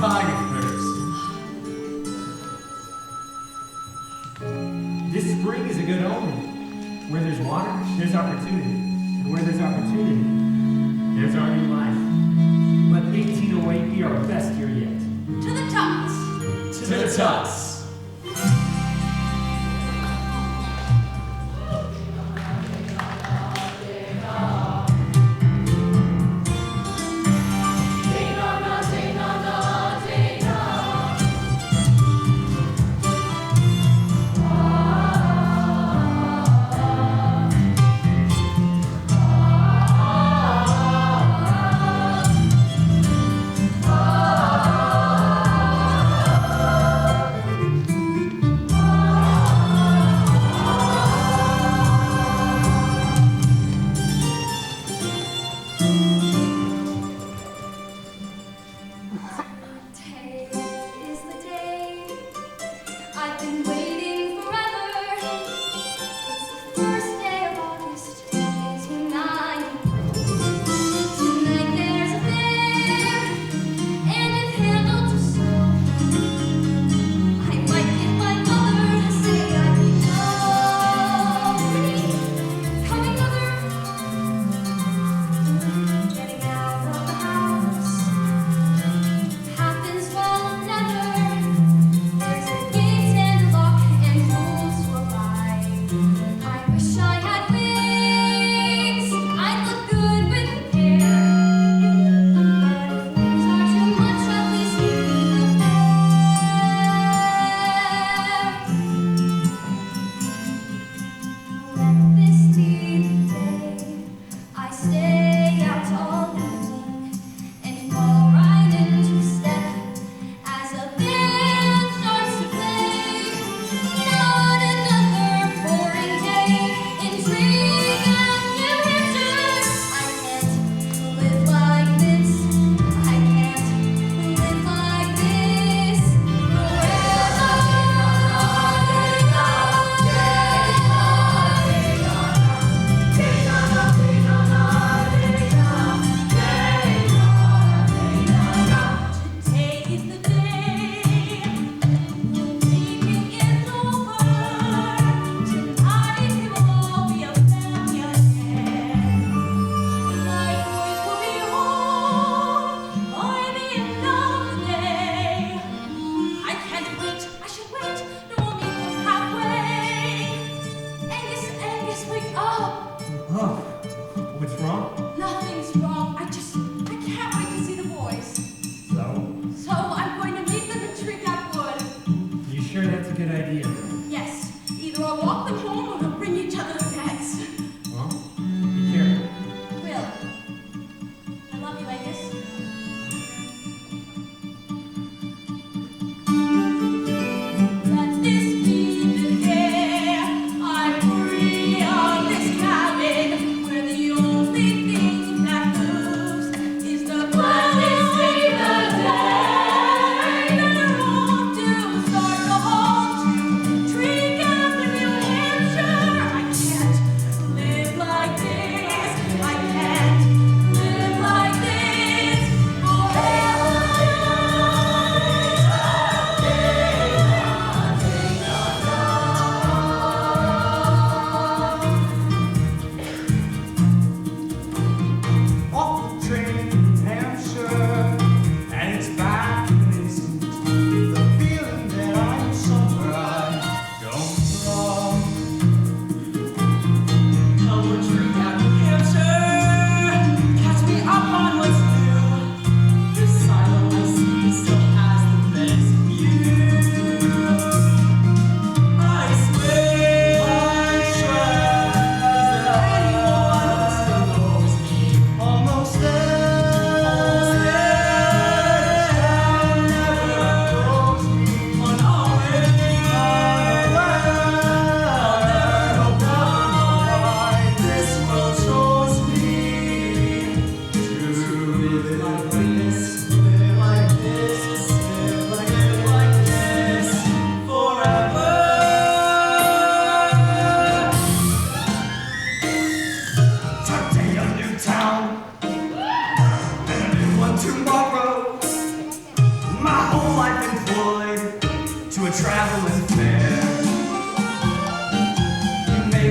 photographers. This spring is a good omen. Where there's water, there's opportunity. And where there's opportunity, there's our new life. Let 1808 be our best year yet. To the tops! To the tops!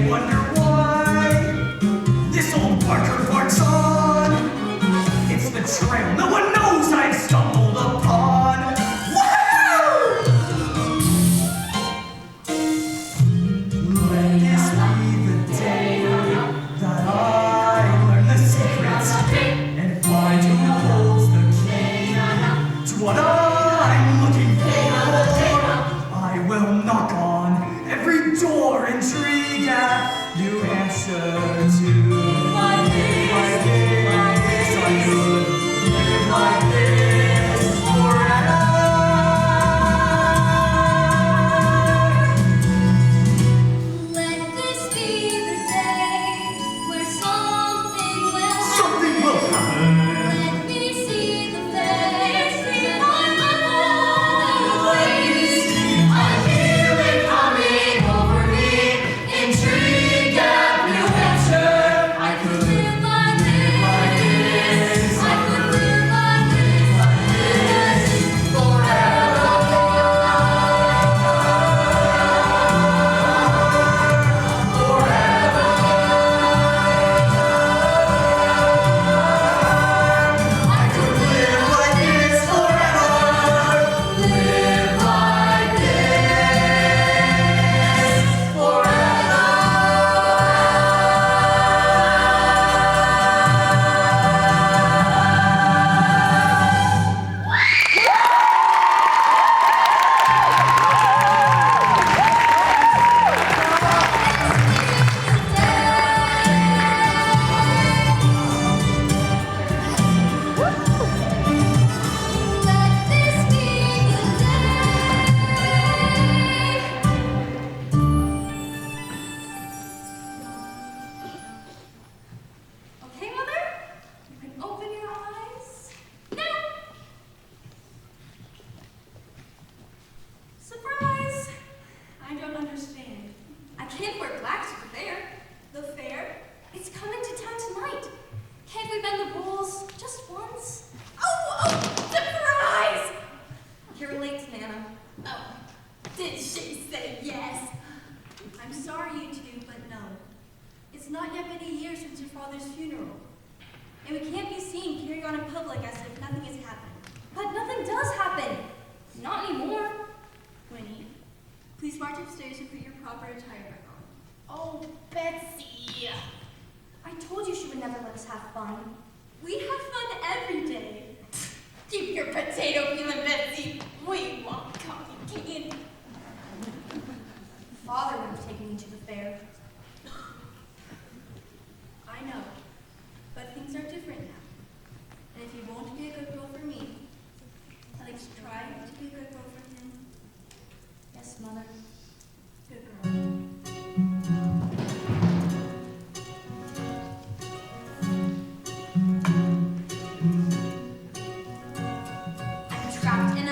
wonder why this old Parker barks on. It's the trail no one knows I've stumbled upon. Woohoo! Let this be the day that I learn the secrets and find who holds the key to what I'm looking for. I will knock on every door in Tree Gap. You answer to like this, I could live like this forever. Let this be the day where something will Something will happen. Let me see the face that I'm always. I feel it coming over me in Tree Gap, New Hampshire. I could live like this. I could live like this forever. I could live like this forever. Live like this forever. Let this be the day. Okay, Mother? You can open your eyes now. Surprise! I don't understand. I can't wear black to the fair. The fair? It's coming to town tonight. Can't we bend the rules just once? Oh, surprise! You're late, Nana. Oh, did she say yes? I'm sorry, you two, but no. It's not yet been a year since your father's funeral. And we can't be seen carrying on in public as if nothing has happened. But nothing does happen. Not anymore. Winnie, please march upstairs and put your proper attire back on. Oh, Betsy. I told you she would never let us have fun. We have fun every day. Keep your potato peeling, Betsy. We want coffee candy. Father would have taken me to the fair. I know, but things are different now. And if you won't be a good girl for me, Alex, try to be a good girl for him. Yes, Mother. Good girl. I'm trapped in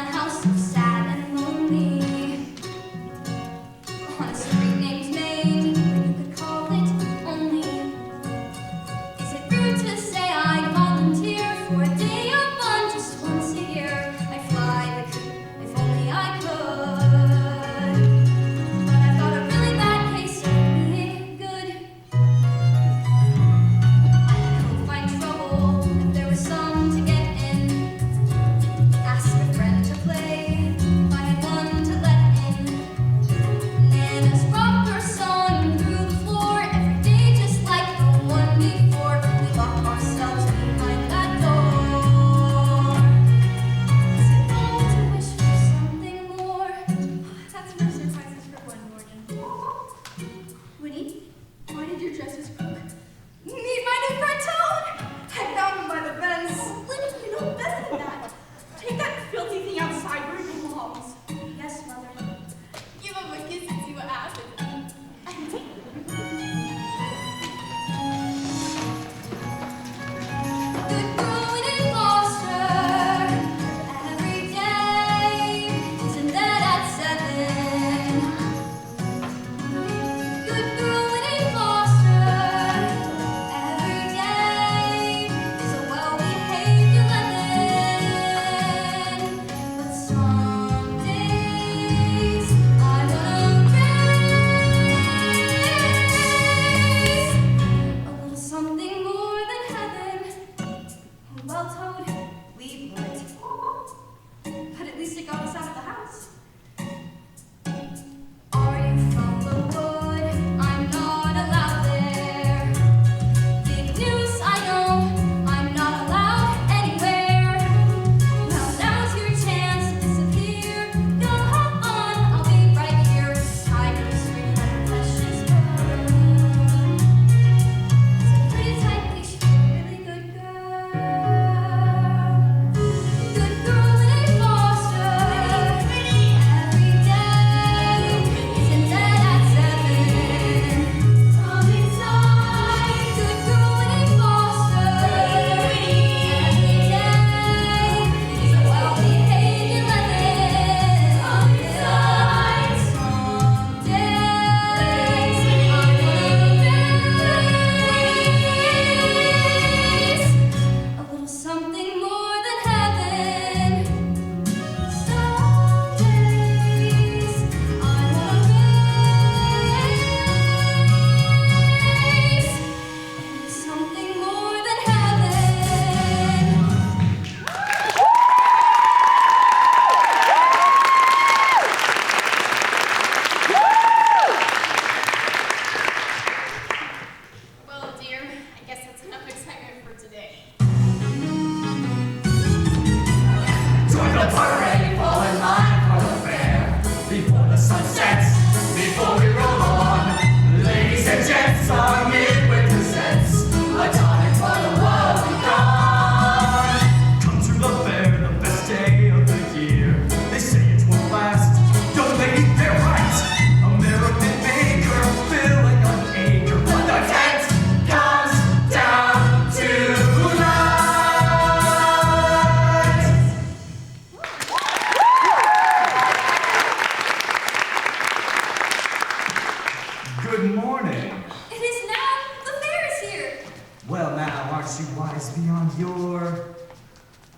aren't you wise beyond your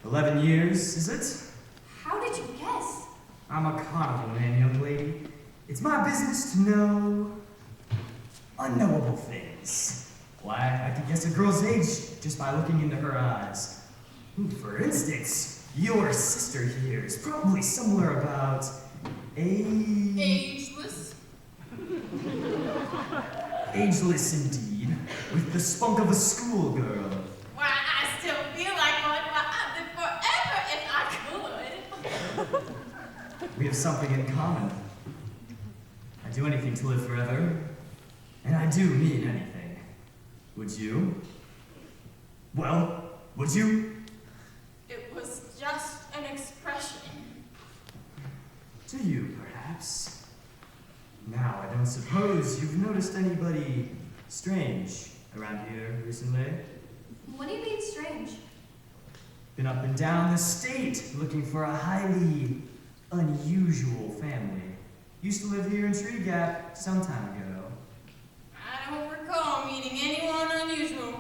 11 years, is it? How did you guess? I'm a carnival man, young lady. It's my business to know unknowable things. Why, I could guess a girl's age just by looking into her eyes. For instance, your sister here is probably somewhere about Ageless. Ageless indeed, with the spunk of a schoolgirl. Why, I still feel like one. Why, I'd live forever if I could. We have something in common. I'd do anything to live forever, and I do mean anything. Would you? Well, would you? It was just an expression. To you, perhaps. Now, I don't suppose you've noticed anybody strange around here recently? What do you mean strange? Been up and down the state looking for a highly unusual family. Used to live here in Tree Gap some time ago. I don't recall meeting anyone unusual.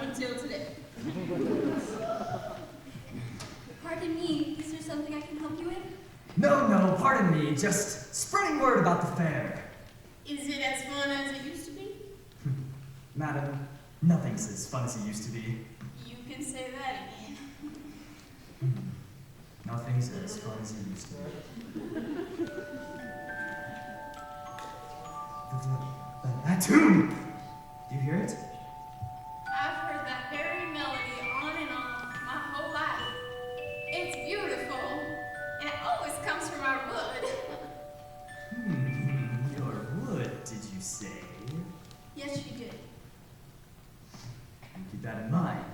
Until today. Pardon me, is there something I can help you with? No, pardon me, just spreading word about the fair. Is it as fun as it used to be? Madam, nothing's as fun as it used to be. You can say that again. Nothing's as fun as it used to be. That tune! Do you hear it? I've heard that very melody on and on my whole life. It's beautiful, and it always comes from our wood. Your wood, did you say? Yes, she did. Keep that in mind.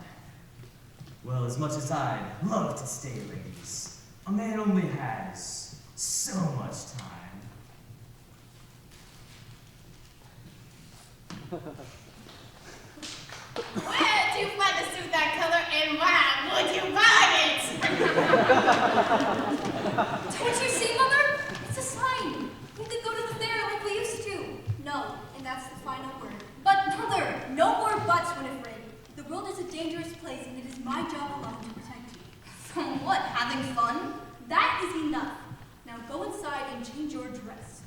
Well, as much as I'd love to stay, ladies, a man only has so much time. Where do you find a suit that color, and why would you buy it? Don't you see, Mother? It's a sign. We could go to the fair like we used to. No, and that's the final word. But Mother, no more buts, Winifred. The world is a dangerous place, and it is my job alone to protect you. From what? Having fun? That is enough. Now go inside and change your dress.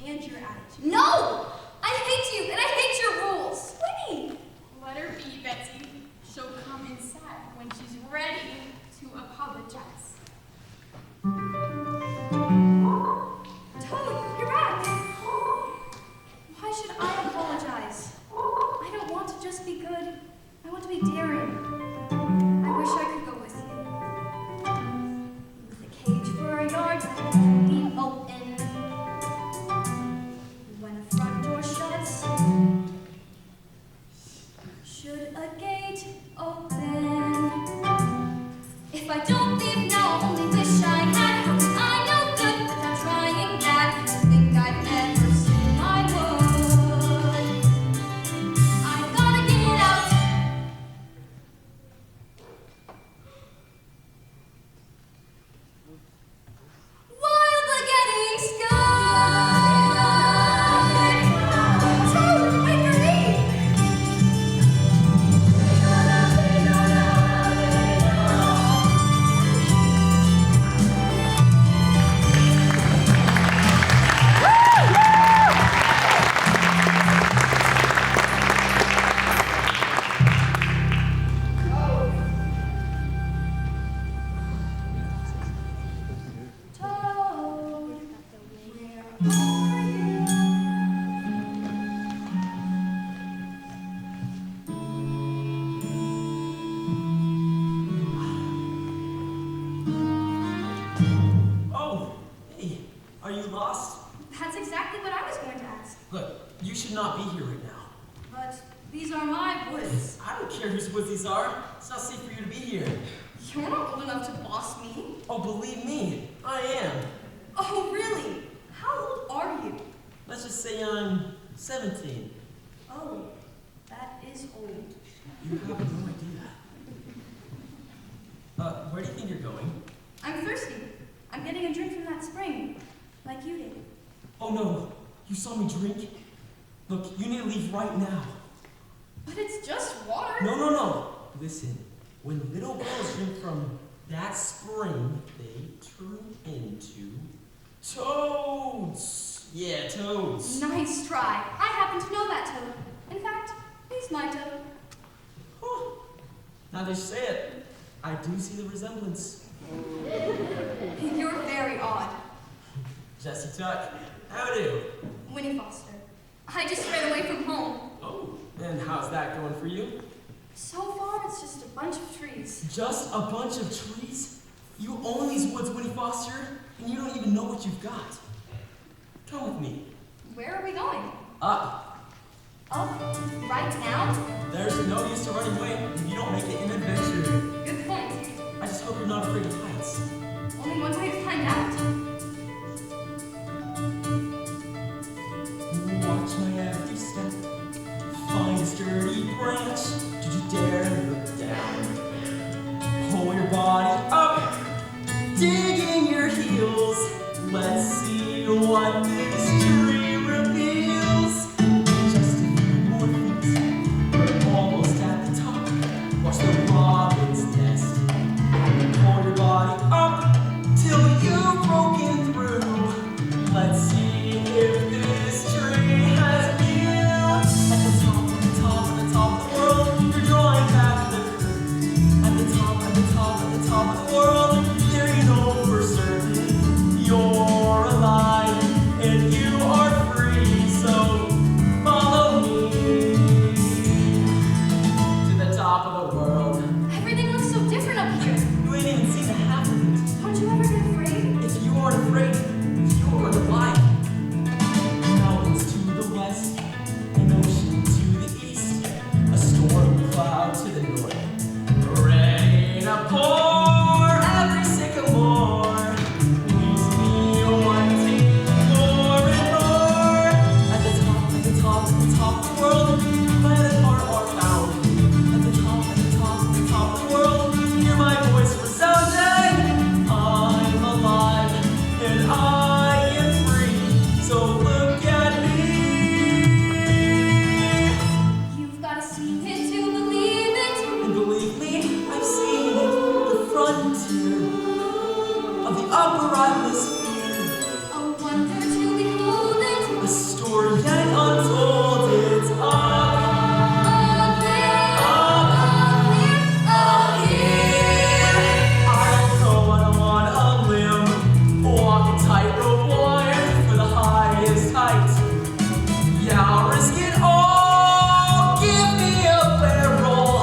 And your attitude. No! I hate you, and I hate your rules. Winnie! Let her be, Betsy. She'll come inside when she's ready to apologize. Toad, you're back. Why should I apologize? I don't want to just be good. I want to be daring. I wish I could go with you. With a cage for a yard that can be open. When a front door shuts, should a gate open? If I don't leave now, I only wish I had. How can I know good without trying that? Think I'd never seen I would. I gotta get out. While the getting's good. Toad, wait for me. Toad, where are you? Oh, hey, are you lost? That's exactly what I was going to ask. Look, you should not be here right now. But these are my woods. I don't care whose woods these are. It's not safe for you to be here. You're not old enough to boss me. Oh, believe me, I am. Oh, really? How old are you? Let's just say I'm 17. Oh, that is old. You have no idea. Where do you think you're going? I'm thirsty. I'm getting a drink from that spring, like you did. Oh no, you saw me drink? Look, you need to leave right now. But it's just water. No. Listen, when little girls drink from that spring, they turn into toads. Yeah, toads. Nice try. I happen to know that toad. In fact, he's my toad. Huh. Now that you say it, I do see the resemblance. You're very odd. Jesse Tuck, how do? Winnie Foster. I just ran away from home. Oh, and how's that going for you? So far, it's just a bunch of trees. Just a bunch of trees? You own these woods, Winnie Foster, and you don't even know what you've got. Come with me. Where are we going? Up. Up? Right now? There's no use to running away if you don't make it an adventure. Good point. I just hope you're not afraid of heights. Only one way to find out. Watch my every step. Find a sturdy branch. Did you dare look down? Pull your body up. Dig in your heels. Let's see what this tree reveals. Just a few more feet. We're almost at the top. Watch the robin's nest. Pull your body up till you've broken through. Let's see if this tree has view. At the top of the world, you're drawing back the curtain. At the top of the world, there you know for certain you're alive and you are free. So follow me to the top of the world. Everything looks so different up here. You ain't even seen the half of it. Don't you ever get afraid? If you aren't afraid, you aren't alive. Mountains to the west, an ocean to the east, a storm cloud to the north. Rain to pour every sycamore leaves me wanting more and more. At the top of the world, planet are found. At the top of the world, hear my voice resounding. I'm alive and I am free. So look at me. You've got to see it to believe it. And believe me, I've seen it, the frontier of the upper atmosphere. A wonder to behold it. A story yet untold. It's Up there, up here. I'll go on a limb, walk a tightrope wire for the highest height. Yeah, I'll risk it all. Give me a barrel.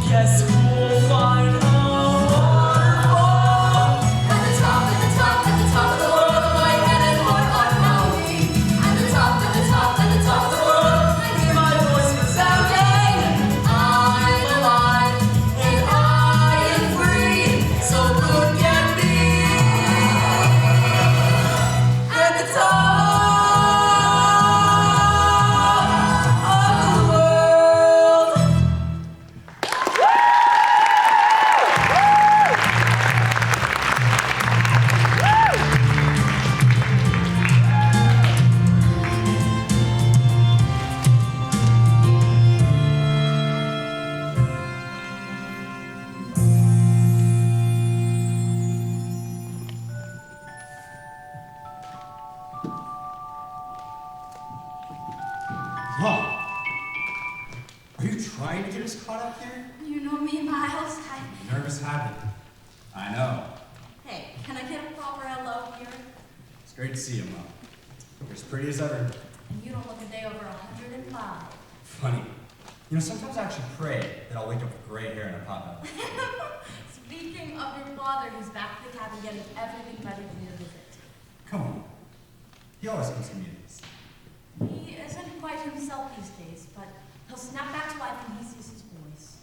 Guess who'll find a waterfall? At the top of the world, my head and heart are pounding. At the top of the world, I hear my voice resounding. I'm alive and I am free. So look at me at the top of the world. Whoa! Are you trying to get us caught up here? You know me, Miles. Nervous habit. I know. Hey, can I get a proper hello here? It's great to see you, Mom. You're as pretty as ever. And you don't look a day over 105. Funny. You know, sometimes I actually pray that I'll wake up with gray hair and a pop-up. Speaking of your father, he's back at the cabin getting everything ready for your visit. Come on. He always comes to meetings. He isn't quite himself these days, but he'll snap back to life when he sees his boys.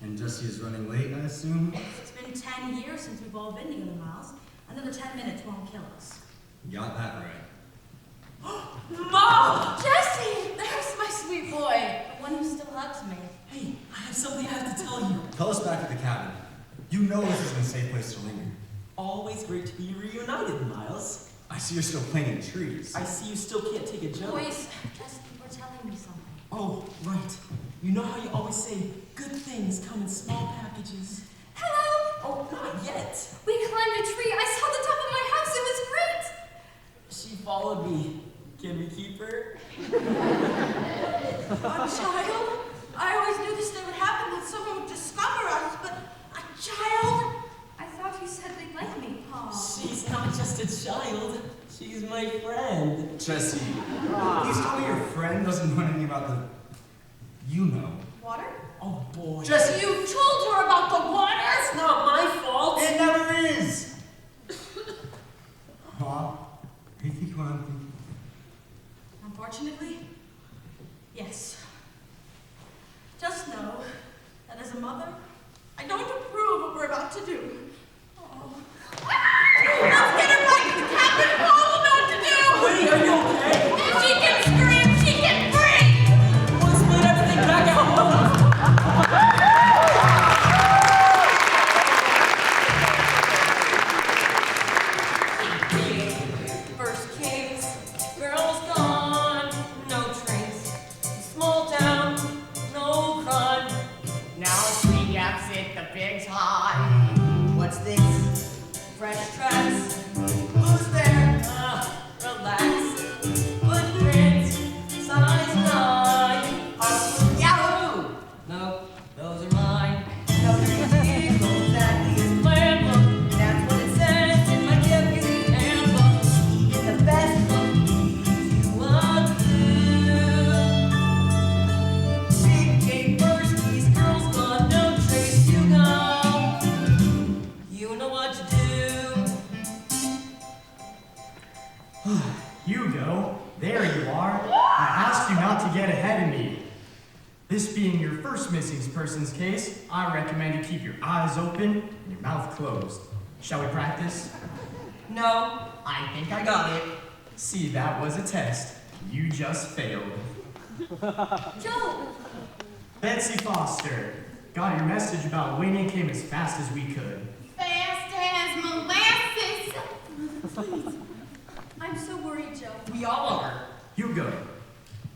And Jesse is running late, I assume? It's been 10 years since we've all been together, Miles. Another 10 minutes won't kill us. You got that right. Mom! Jesse! There's my sweet boy. The one who still hugs me. Hey, I have something I have to tell you. Tell us back at the cabin. You know this isn't a safe place to linger. Always great to be reunited, Miles. I see you're still playing in trees. I see you still can't take a jump. Boys, Jesse, you were telling me something. Oh, right. You know how you always say good things come in small packages? Hello! Oh, not yet. We climbed a tree. I saw the top of my house. It was great! She followed me. Can we keep her? A child? I always knew this day would happen, that someone would discover us, but a child? I thought you said they'd like me. Aw. She's not just a child. She's my friend. Jesse, please tell me your friend doesn't know anything about the... You know. Water? Oh boy. Jesse! You told her about the water! It's not my fault. It never is! Huh? You think what I'm thinking? Unfortunately, yes. Just know that as a mother, I don't approve what we're about to do. Oh. Let's get her back to the cabin. Paul will know what to do. Wait, are you okay? If she can scream, she can breathe. We'll split everything back at home. First kings, girls gone, no trace. Small town, no crime. Now she gaps it, the big's high. What's this? Fresh tracks, who's there? Relax. Footprints, size 9. Yahoo! No, those are mine. No, you know exactly as Plan book, that's what it says in my deputy handbook. in the best cookies you want to. Big gate first, these girls gone, no trace, you go. You know what to do. Hugo, there you are. I asked you not to get ahead of me. This being your first missing persons case, I recommend you keep your eyes open and your mouth closed. Shall we practice? No, I think I got it. See, that was a test. You just failed. Joe! Betsy Foster, got your message about winning came as fast as we could. Fast as molasses. I'm so worried, Joe. We all are. Hugo.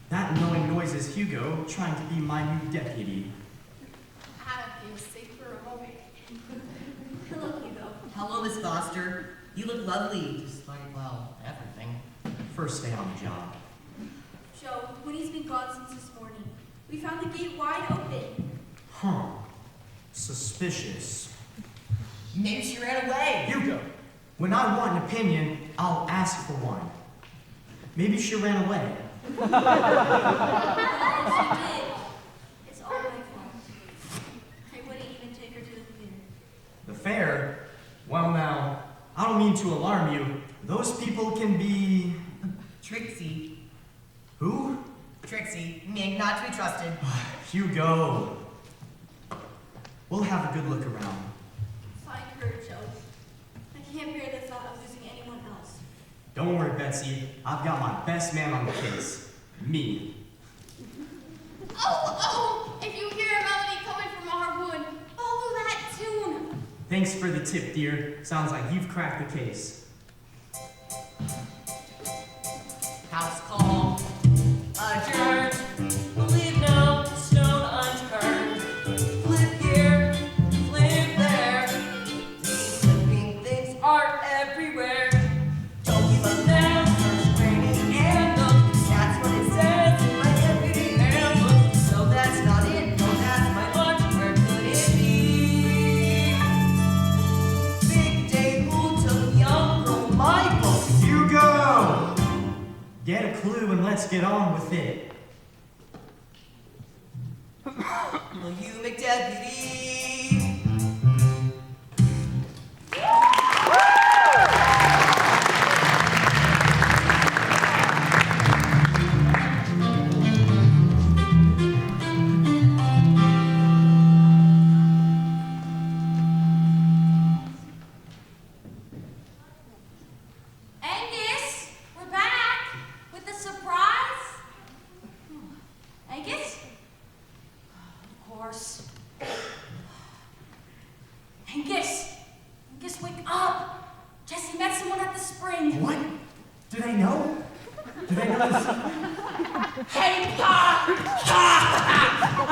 That annoying noise is Hugo trying to be my new deputy. I feel sick for a moment. Hello, Hugo. Hello, Miss Foster. You look lovely, despite, well, everything. First day on the job. Joe, Winnie's been gone since this morning. We found the gate wide open. Huh. Suspicious. Maybe she ran away. Hugo, when I want an opinion, I'll ask for one. Maybe she ran away. She did. It's all my fault. I wouldn't even take her to the theater. The fair? Well now, I don't mean to alarm you. Those people can be... Trixie. Who? Trixie, being not to be trusted. Hugo. We'll have a good look around. Find her, Joe. I can't bear the thought of losing anyone else. Don't worry, Betsy. I've got my best man on the case. Me. Oh, if you hear a melody coming from our wood, follow that tune. Thanks for the tip, dear. Sounds like you've cracked the case. House call, adjourned. Leave no stone unturned. Flip here, flip there. These living things are everywhere. Don't give up now. First training anthem. That's what it says in my deputy handbook. So that's not it. Don't ask my lunch. Where could it be? Big day who took young from my book. Hugo! Get a clue and let's get on with it. Will you, McDeputy? Angus, we're back with a surprise. Angus? Of course. Angus! Angus, wake up! Jesse met someone at the spring. What? Did I know? Did I know this? Hey, Pa! I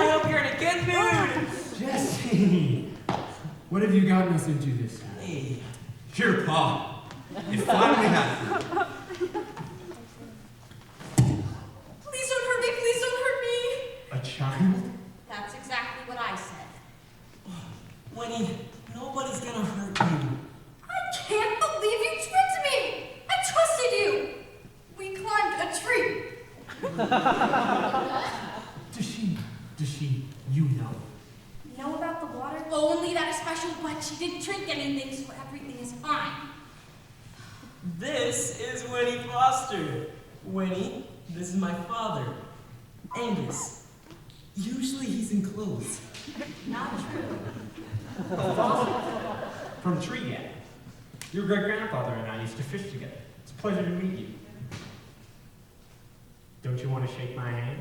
What have you gotten us into this? Hey, Here, Pa. It finally happened. Please don't hurt me, please don't hurt me. A child? That's exactly what I said. Winnie, nobody's gonna hurt you. I can't believe you tricked me. I trusted you. We climbed a tree. Does she, you know? Know about the water? Only that a special wet. She didn't drink anything, so everything is fine. This is Winnie Foster. Winnie, this is my father, Angus. Usually he's in clothes. Not true. From Tree Gang. Your great-grandfather and I used to fish together. It's a pleasure to meet you. Don't you want to shake my hand?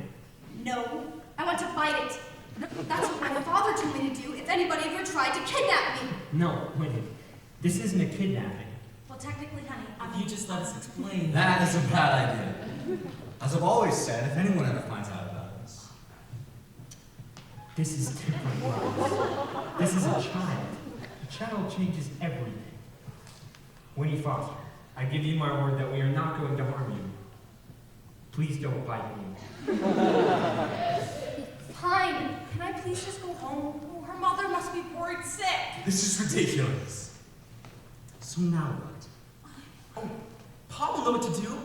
No, I want to bite it. That's what my father told me to do if anybody ever tried to kidnap me. No, Winnie. This isn't a kidnapping. Well, technically, honey, If you just let us explain. That is a bad idea. As I've always said, if anyone ever finds out about this. This is different, Miles. This is a child. A child changes everything. Winnie Foster, I give you my word that we are not going to harm you. Please don't bite me. Fine. Can I please just go home? Oh, her mother must be worried sick. This is ridiculous. So now what? Oh, Pa will know what to do.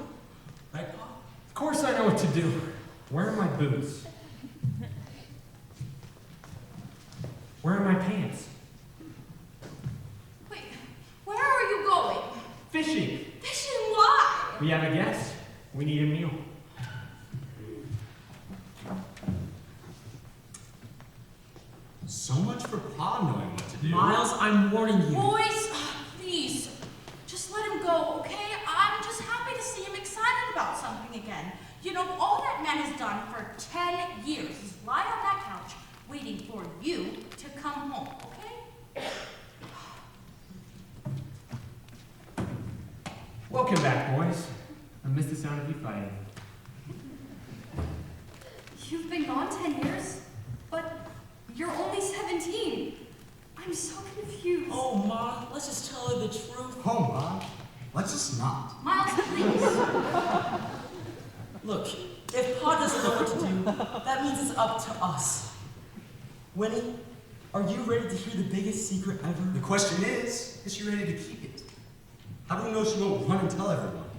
Right, Pa? Of course I know what to do. Where are my boots? Where are my pants? Wait, where are you going? Fishing. Fishing? Why? We have a guest. We need a meal. So much for Pa knowing what to do. Miles, I'm warning you. Boys, please, just let him go, okay? I'm just happy to see him excited about something again. You know, all that man has done for 10 years is lie on that couch waiting for you to come home, okay? Welcome back, boys. I missed the sound of you fighting. You've been gone 10 years, but you're only 17. I'm so confused. Oh, Ma, let's just tell her the truth. Oh, Ma. Let's just not. Miles, please. Look, if Pa doesn't know what to do, that means it's up to us. Winnie, are you ready to hear the biggest secret ever? The question is she ready to keep it? How do we know she won't run and tell everyone?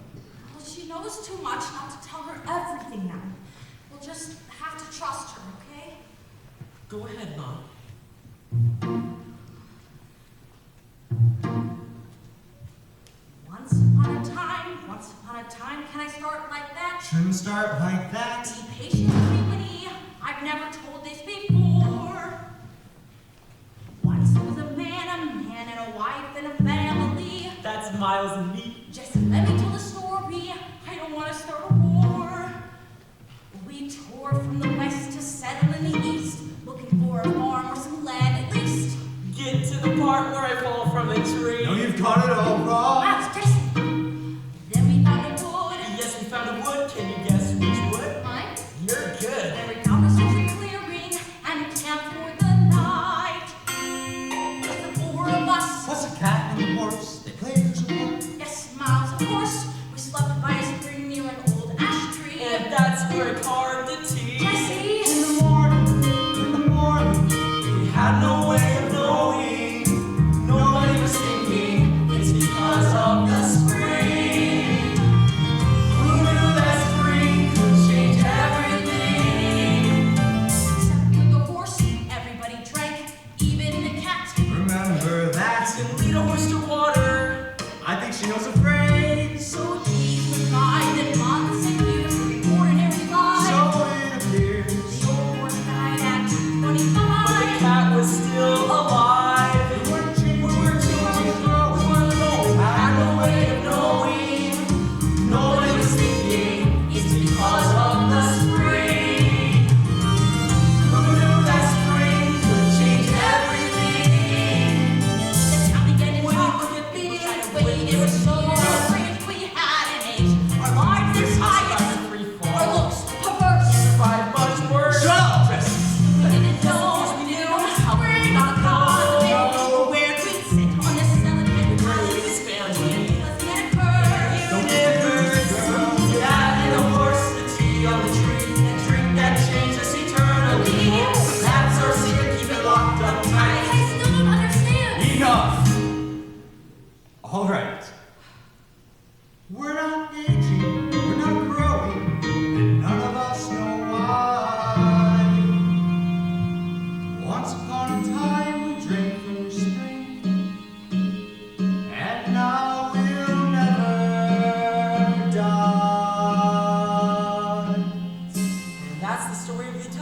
Well, she knows too much not to tell her everything now. We'll just have to trust her, okay? Go ahead, Ma. Once upon a time, can I start like that? Shouldn't start like that. Be patient with me, Winnie. I've never told this before. Once there was a man and a wife and a family. That's Miles and me. Just let me tell the story. I don't want to start a war. We tore from the west to settle in the east, looking for a farm or some land at least. Get to the part where I fall from the tree. No, you've got it all wrong. Miles, just. Then we found a wood. Yes, we found a wood. Can you guess which wood? Mine. You're good. Then we found a social clearing and camped for the night. Just the four of us. Plus a cat and a horse. They play as a horse. Yes,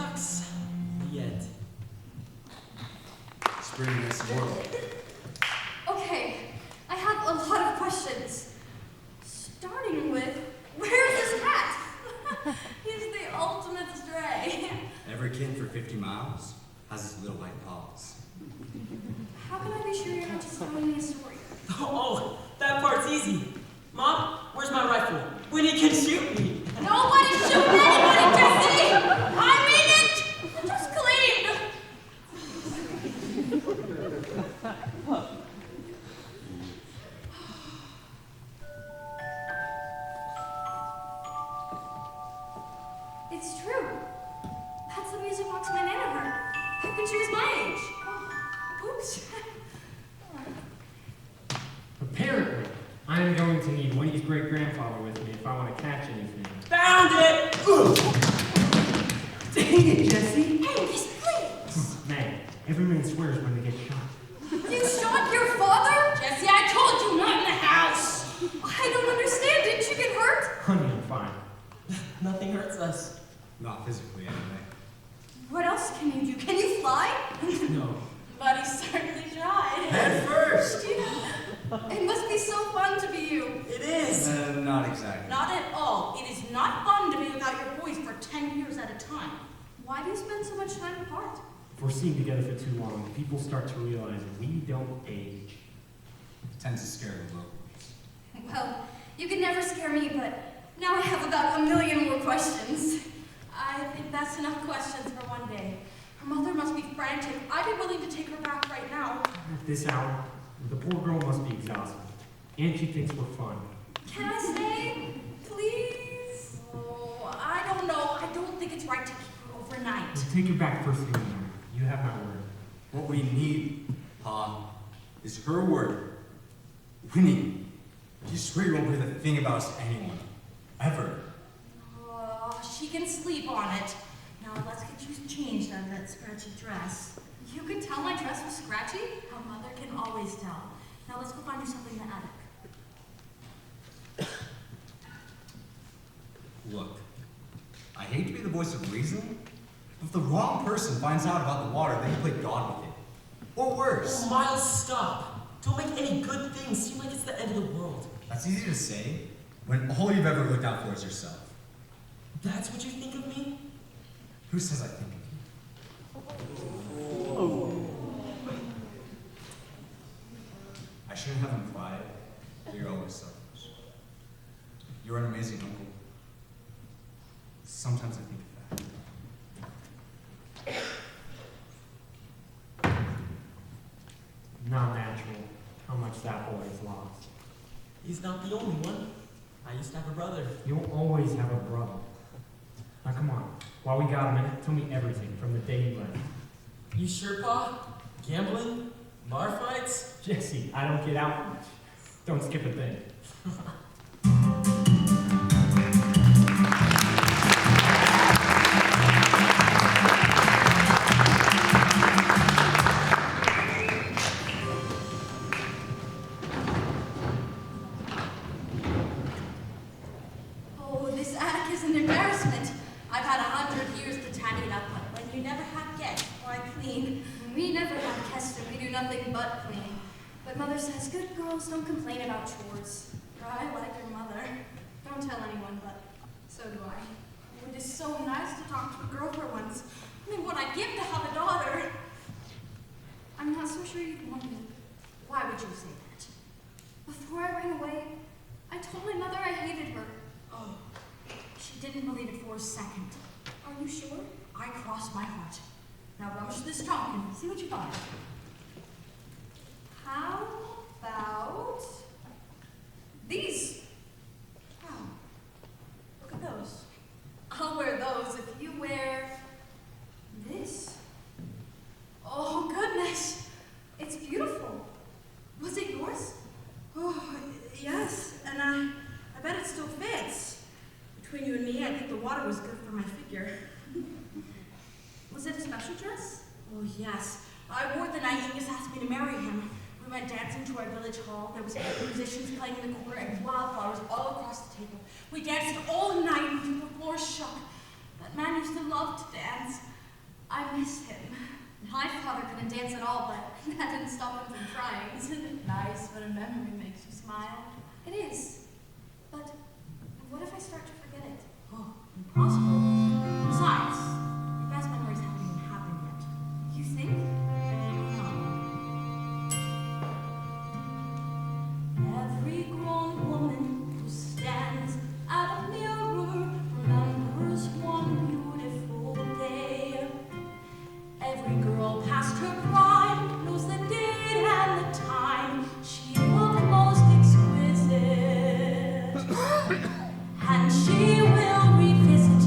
Shucks. The end. Spring this world. Okay, I have a lot of questions. Starting with, where's this cat? He's the ultimate stray. Every kid for 50 miles has his little white paws. How can I be sure you're not just telling me a story? Oh, that part's easy. Mom, where's my rifle? When he can shoot me. Nobody shoot anybody, Jesse! I mean it! Just clean! It's true. That's the music box my Nana heard. How could she was my age? Oh, oops. Apparently, I am going to need Woody's great-grandfather with me if I want to catch anything. Found it! Dang it, Jesse! Hey, just please! Man, every man swears when they get shot. You shot your father? Jesse, I told you not in the house! I don't understand. Didn't you get hurt? Honey, I'm fine. Nothing hurts us. Not physically, anyway. What else can you do? Can you fly? No. But he certainly tried. Head first! It must be so fun to be you. It is. Not exactly. Not at all. It is not fun to be without your boys for 10 years at a time. Why do you spend so much time apart? If we're seen together for too long, people start to realize that we don't age. Tends to scare the locals. Well, you can never scare me, but now I have about 1 million more questions. I think that's enough questions for one day. Her mother must be frantic. I'd be willing to take her back right now. At this hour, the poor girl must be exhausted. And she thinks we're fun. Can I stay? Please? Oh, I don't know. I don't think it's right to keep her overnight. We'll take her back first thing in the morning. You have my word. What we need, Pa, is her word. Winnie, you swear you won't breathe a thing about us to anyone. Ever. Oh, she can sleep on it. Now let's get you changed out of that scratchy dress. You could tell my dress was scratchy? Her mother can always tell. Now let's go find you something in the attic. Look, I hate to be the voice of reason, but if the wrong person finds out about the water, they can play God with it. Or worse. Oh, Miles, stop. Don't make any good things seem like it's the end of the world. That's easy to say when all you've ever looked out for is yourself. That's what you think of me? Who says I think of you? I shouldn't have implied that you're always selfish. You're an amazing uncle. Sometimes I think of that. Not natural how much that boy has lost. He's not the only one. I used to have a brother. You'll always have a brother. Now come on, while we got a minute, tell me everything from the day you left. You sure, Pa? Gambling? Bar fights? Jesse, I don't get out much. Don't skip a thing. Oh, this attic is an embarrassment. I've had 100 years to tidy it up, but when you never have guests, why clean? We never have guests and we do nothing but clean. But Mother says good girls don't complain about chores. I like your mother. Don't tell anyone, but so do I. Oh, it is so nice to talk to a girl for once. I mean, what I'd give to have a daughter. I'm not so sure you'd want me. Why would you say that? Before I ran away, I told my mother I hated her. Oh, she didn't believe it for a second. Are you sure? I crossed my heart. Now rummage this trunk and see what you find. How about these? Wow. Look at those. I'll wear those if you wear this. Oh, goodness. It's beautiful. Was it yours? Oh, yes, and I bet it still fits. Between you and me, I think the water was good for my figure. Was it a special dress? Oh, yes. I wore it the night Angus asked me to marry him. We went dancing to our village hall. There was musicians playing in the corner and wildflowers all across the table. We danced all night until the floor shook. That man used to love to dance. miss him. My father couldn't dance at all, but that didn't stop him from trying. Isn't it nice when a memory makes you smile? It is. But what if I start to forget it? Oh, impossible. Besides, your best memories haven't even happened yet. You think? Every grown woman who stands at a mirror remembers one beautiful day. Every girl past her prime knows the date and the time she looked most exquisite. And she will revisit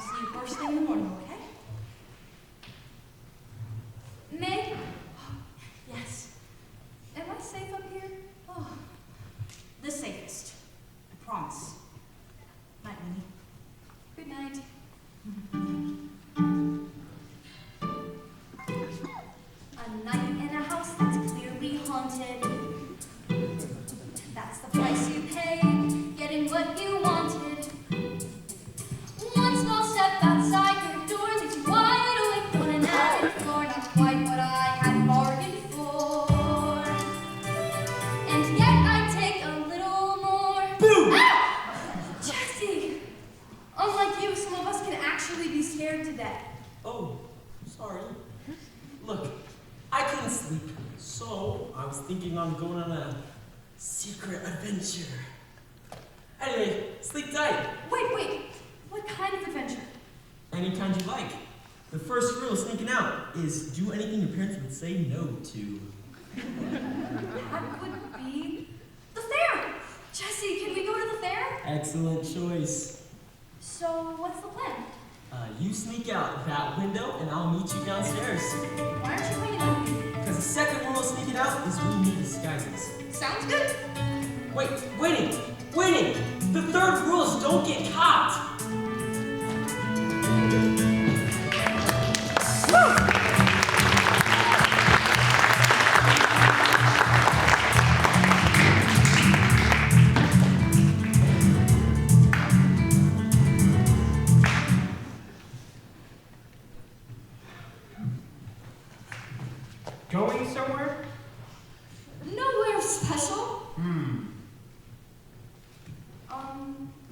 I'll see you first thing in the morning, okay? Meg, Yes. am I safe up here? Oh, the safest. I promise. Night, Minnie. Good night. A night in a house that's clearly haunted. That's the price you pay, getting what you wanted. One small step outside your door leaves you wide awake on an attic floor, not quite what I had bargained for. And yet I take a little more. Boom! Ah! Jesse! Unlike you, some of us can actually be scared to death. Oh, sorry. Look, I couldn't sleep, so I was thinking on going on a secret adventure. Anyway, sleep tight. Wait. What kind of adventure? Any kind you like. The first rule of sneaking out is do anything your parents would say no to. That would be the fair. Jesse, can we go to the fair? Excellent choice. So, what's the plan? You sneak out that window and I'll meet you downstairs. Why aren't you hanging out with me? Because the second rule of sneaking out is we need disguises. Sounds good. Waiting! The third rule is don't get caught! Going somewhere? Nowhere special.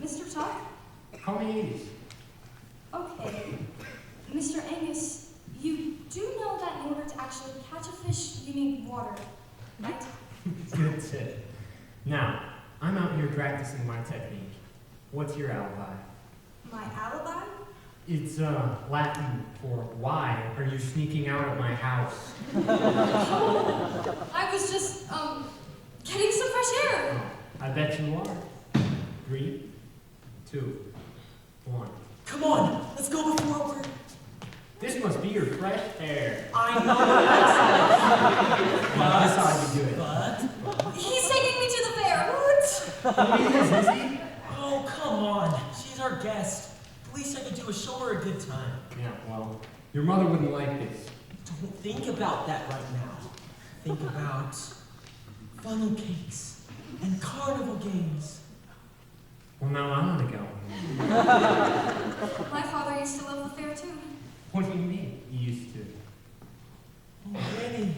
Mr. Tuck? Call me Hades. Okay. Mr. Angus, you do know that in order to actually catch a fish, you need water, right? Good tip. Now, I'm out here practicing my technique. What's your alibi? My alibi? It's Latin for why are you sneaking out at my house? I was just, getting some fresh air. Oh, I bet you are. 3, 2, 1. Come on, let's go before we're... This must be your fresh air. I know That's how you do it. But... He's taking me to the fair. What? Is he? Oh, come on. She's our guest. The least I could do is show her a good time. Yeah, well, your mother wouldn't like this. Don't think about that right now. Think about funnel cakes and carnival games. Well, now I want to go. My father used to love the fair too. What do you mean, you used to? Oh, Granny.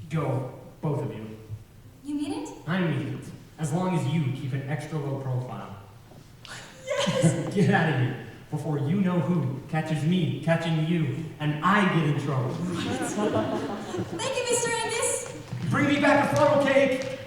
Go, both of you. You mean it? I mean it. As long as you keep an extra low profile. Yes! Get out of here before you know who catches me catching you and I get in trouble. Thank you, Mr. Angus. Bring me back a funnel cake!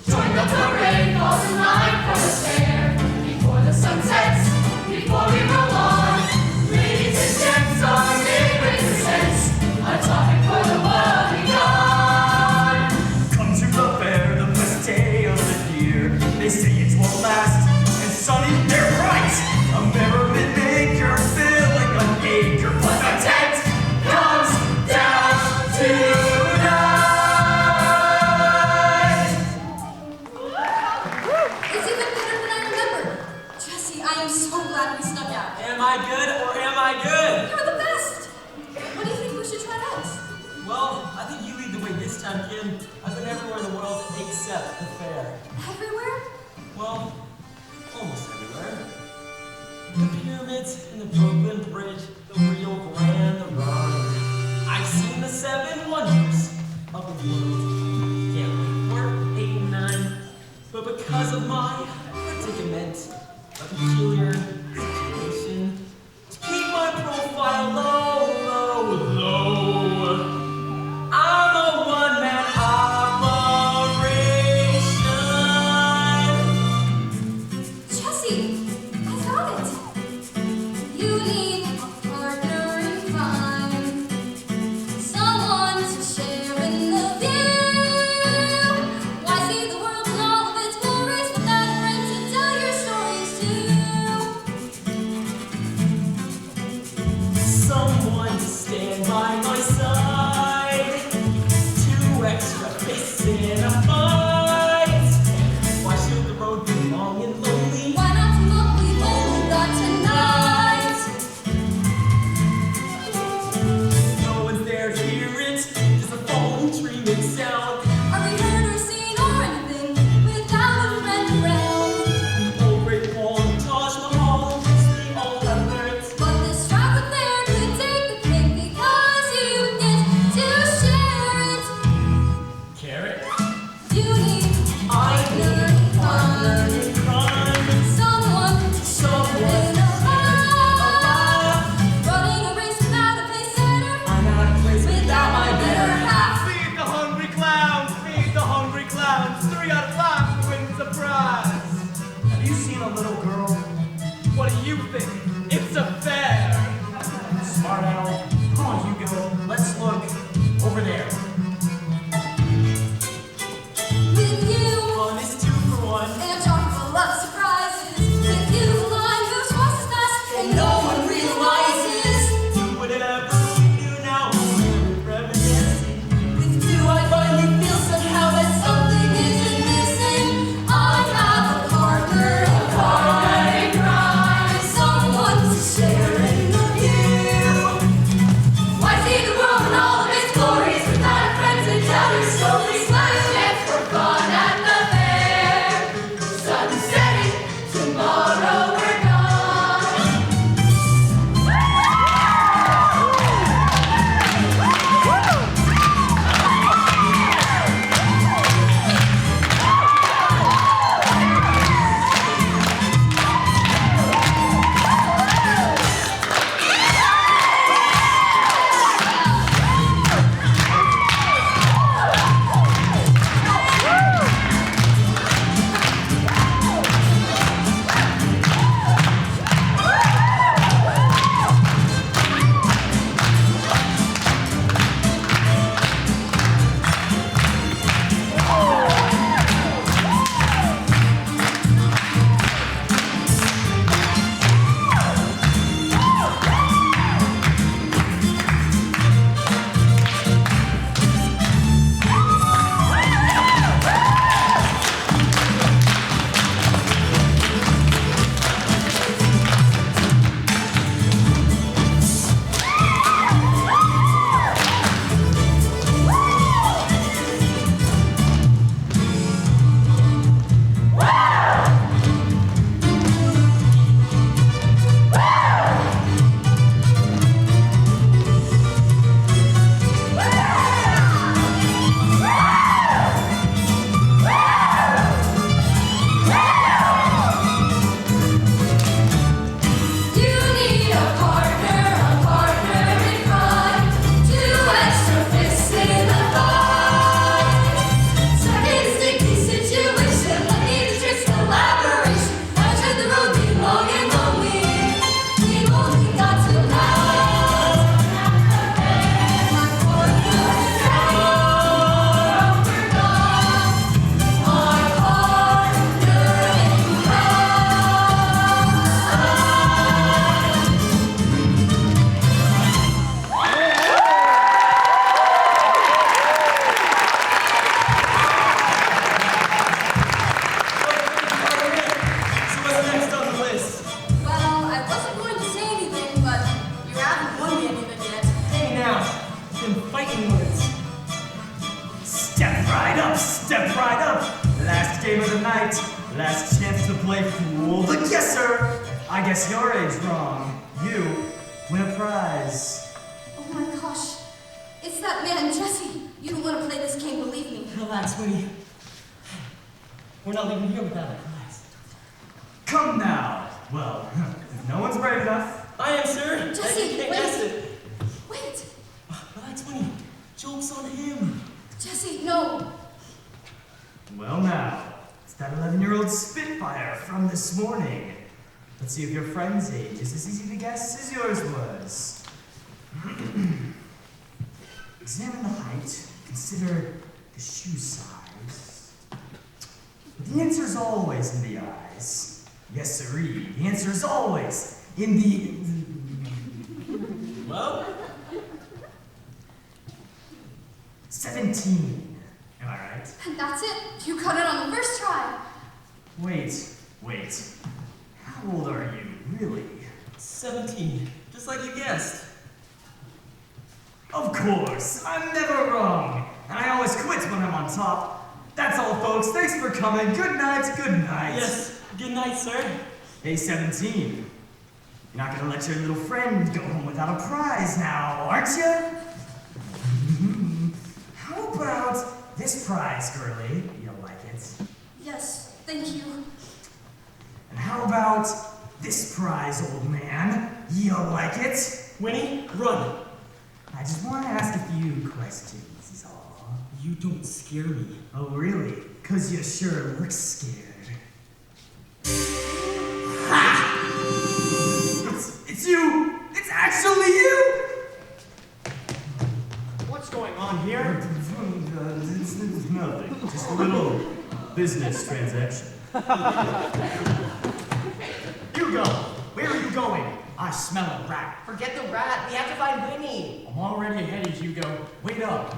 Join the parade, falls in line for the fair. Before the sun sets, before we roll on. Ladies and gents, our day represents a topic for the world beyond. Come to the fair, the best day of the year. They say it won't last, and Sonny, they're right. A merriment maker filling an acre, but the tent comes down tonight. It's even better than I remembered. Jesse, I am so glad we snuck out. Am I good or am I good? You're the best. What do you think we should try next? Well, I think you lead the way this time, Kim. I've been everywhere in the world except the fair. Everywhere? Well, almost everywhere. The pyramids and the Brooklyn Bridge, the Rio Grande, the Rhine. I've seen the 7 wonders of the world. Can't wait for 8 and 9. But because of my predicament, a peculiar situation, to keep my profile low, I'm a one-man someone to stand by my side. 2 extra fists in a fight. Why should the road be long and lonely? Why not look? We've only got tonight. No one's there to hear it. Just a falling tree makes sound. Are we heard or seen or anything without a friend around? The old Great Wall and Taj Mahal, they all have merit. But this travel there could take the cake because you get to share it. Carrot. You need I partner need in partner crime. in crime. Someone to share Someone in a laugh. Running a race without a pace setter. I'm out of place without my better half. Feed the hungry clowns, feed the hungry clowns. 3 out of 5 wins the prize. Have you seen a little girl? What do you think? It's a fair. Smart owl. Come on, Hugo. Let's look over there. With you, Fun is 2 for 1. and chock full of surprises. With you, line moves twice as fast, and no one realizes. Do whatever we do now. We're reminiscing. With you, I finally feel somehow that something isn't missing. I have a partner in crime. Someone to share in the view. Why see the world in all of its glories without a friend to tell your stories? Last chance for fun at the fair. Sun setting, tomorrow we're gone. You need a partner in crime. 2 extra fists in the fight. Stuck in a sticky situation, I need a trick's collaboration. Why should the road be long and lonely? We've only got tonight. My partner in crime. We're gone. My partner in crime. So what's next on the list? Well, I wasn't going to say anything, but you haven't won me anything yet. Hey now, them fighting words. Step right up, step right up. Last game of the night. Last chance to play fool the guesser. I guess your age's wrong. You win a prize. Oh my gosh. It's that man, Jesse. You don't want to play this game, believe me. Relax, Winnie. We're not leaving here without a prize. Come now. Well, if no one's brave enough. I am, sir. Jesse, You can't wait. guess it. Wait. Relax, Winnie. Joke's on him. Jesse, no. Well now, it's that 11-year-old Spitfire from this morning. Let's see if your friend's age is as easy to guess as yours was. Examine the height, consider the shoe size. But the answer is always in the eyes. Yes, sirree. The answer is always in the Well, 17. Am I right? And that's it. You got it on the first try. Wait. How old are you, really? 17, just like you guessed. Of course, I'm never wrong. And I always quit when I'm on top. That's all, folks. Thanks for coming. Good night, good night. Yes, good night, sir. Hey, 17. You're not gonna let your little friend go home without a prize now, aren't you? How about this prize, girlie? You'll like it. Yes, thank you. And how about this prize, old man? You'll like it. Winnie, run. I just want to ask a few questions, is all. You don't scare me. Oh, really? 'Cause you sure look scared. Ha! It's you! It's actually you! What's going on here? It's nothing. Just a little business transaction. Hugo, where are you going? I smell a rat. Forget the rat. We have to find Winnie. I'm already ahead of Hugo. Wait up.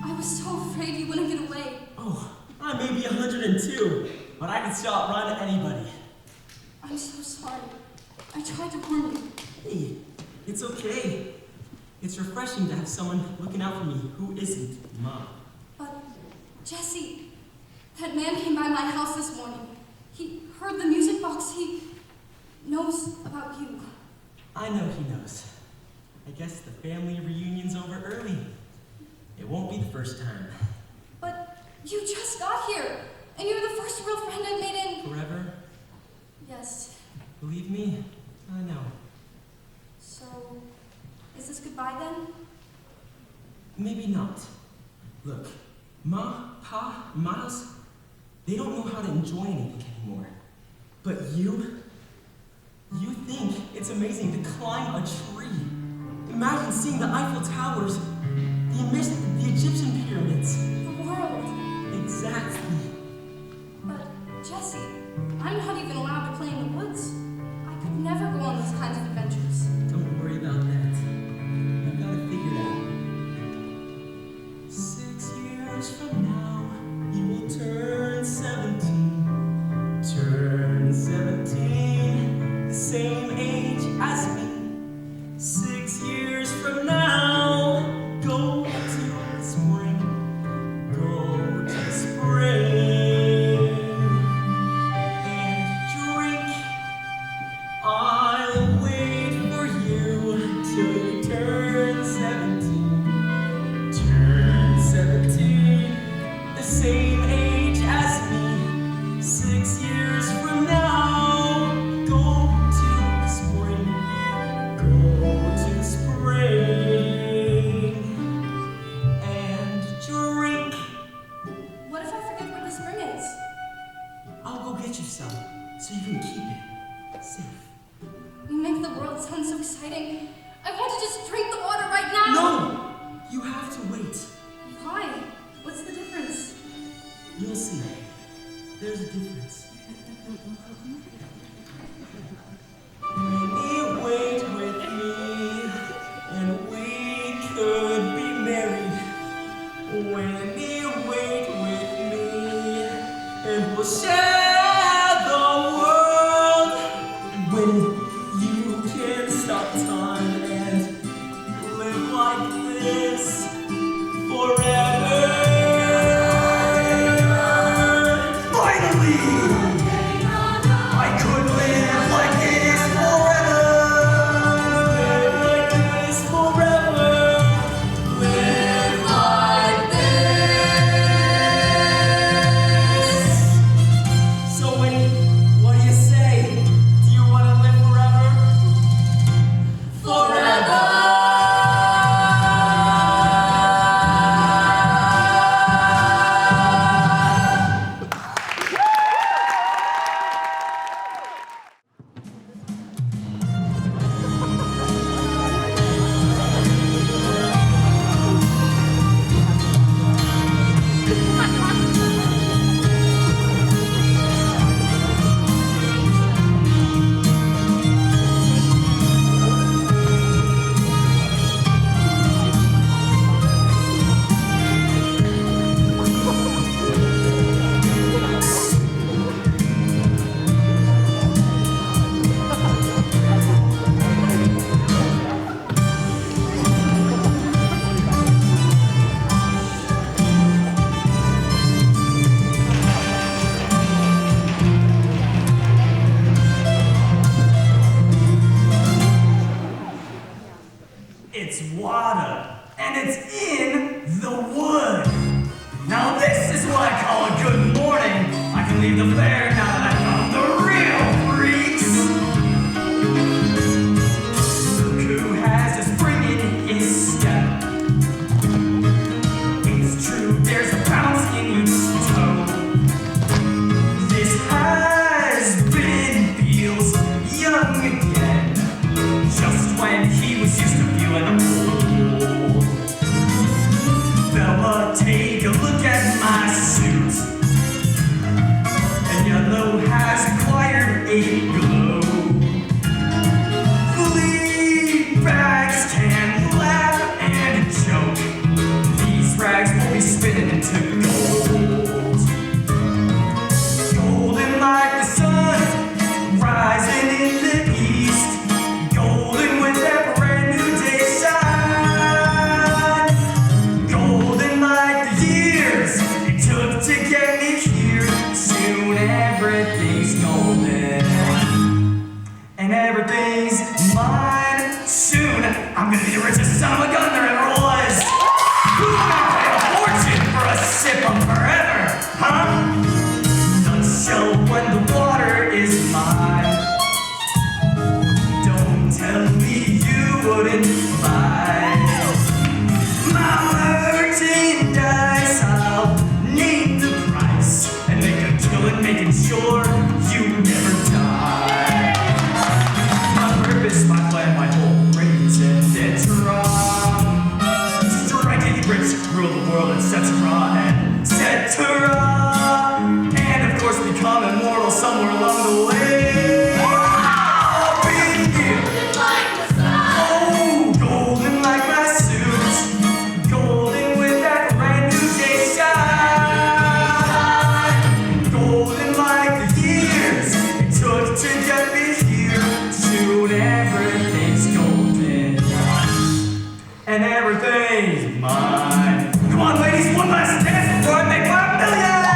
I was so afraid you wouldn't get away. Oh, I may be 102, but I can still outrun anybody. I'm so sorry. I tried to warn you. Hey, it's okay. It's refreshing to have someone looking out for me who isn't Mom. But, Jesse, that man came by my house this morning. He heard the music box. He knows about you. I know he knows. I guess the family reunion's over early. It won't be the first time. But you just got here, and you're the first real friend I've made in... Forever? Yes. Believe me, I know. So, is this goodbye then? Maybe not. Look, Ma, Pa, Miles, they don't know how to enjoy anything anymore. But you think it's amazing to climb a tree. Imagine seeing the Eiffel Towers, the Egyptian pyramids. The world. Exactly. But, Jesse, I'm not even allowed to play in the woods. I could never go on those kinds of adventures. Don't worry about that. I've got it figured out. 6 years from now, you will turn 17. Turn 17, the same age as me. 6 years from now, go to the spring. Go to the spring and drink. I'll wait for you till you turn 17. Turn 17, the same age as me. 6 years from now, go to the spring. Go to the spring and drink. What if I forget where the spring is? I'll go get you some so you can keep it safe. You make the world sound so exciting. I want to just drink the water right now. No! You have to wait. Why? What's the difference? You'll see. There's a difference. Winnie, wait with me, and we could be married. Winnie, wait with me, and we'll share the world. Winnie, you can stop time and live like this forever. Finally! I could live like this forever! Live like this forever. Live like this. the wood. Now this is what I call a good morning. I can leave the fair now that I found the real freaks. Look who has a spring in his step. It's true, there's a bounce in each toe. This has-been feels young again, just when he was used to feeling old. Fella, take a look at my suit. And yellow has acquired a glow. Flea bags can laugh and joke. These rags will be spinning into gold. Golden like the sun, rising in the east. Golden with that brand new day shine. Golden like the years it took to get me here. Soon everything's golden, and everything's mine. Soon I'm gonna be the richest son of a gun there ever was. Who's gonna pay a fortune for a sip of forever, huh? Nutshell when the water is mine. Don't tell me you wouldn't buy my merchandise. I'll name the price and make a killing, making sure you never die. My purpose, my plan, my whole reason, etc. Striking rich, rule the world, etc. etc. And of course become immortal somewhere along the way. I'll be here. Like the sun. Oh, golden like my suit. Golden with that brand new day shine. Golden like the years it took to get me here. Soon everything's golden, and everything's mine. Come on, ladies, one last dance before I make $5 million.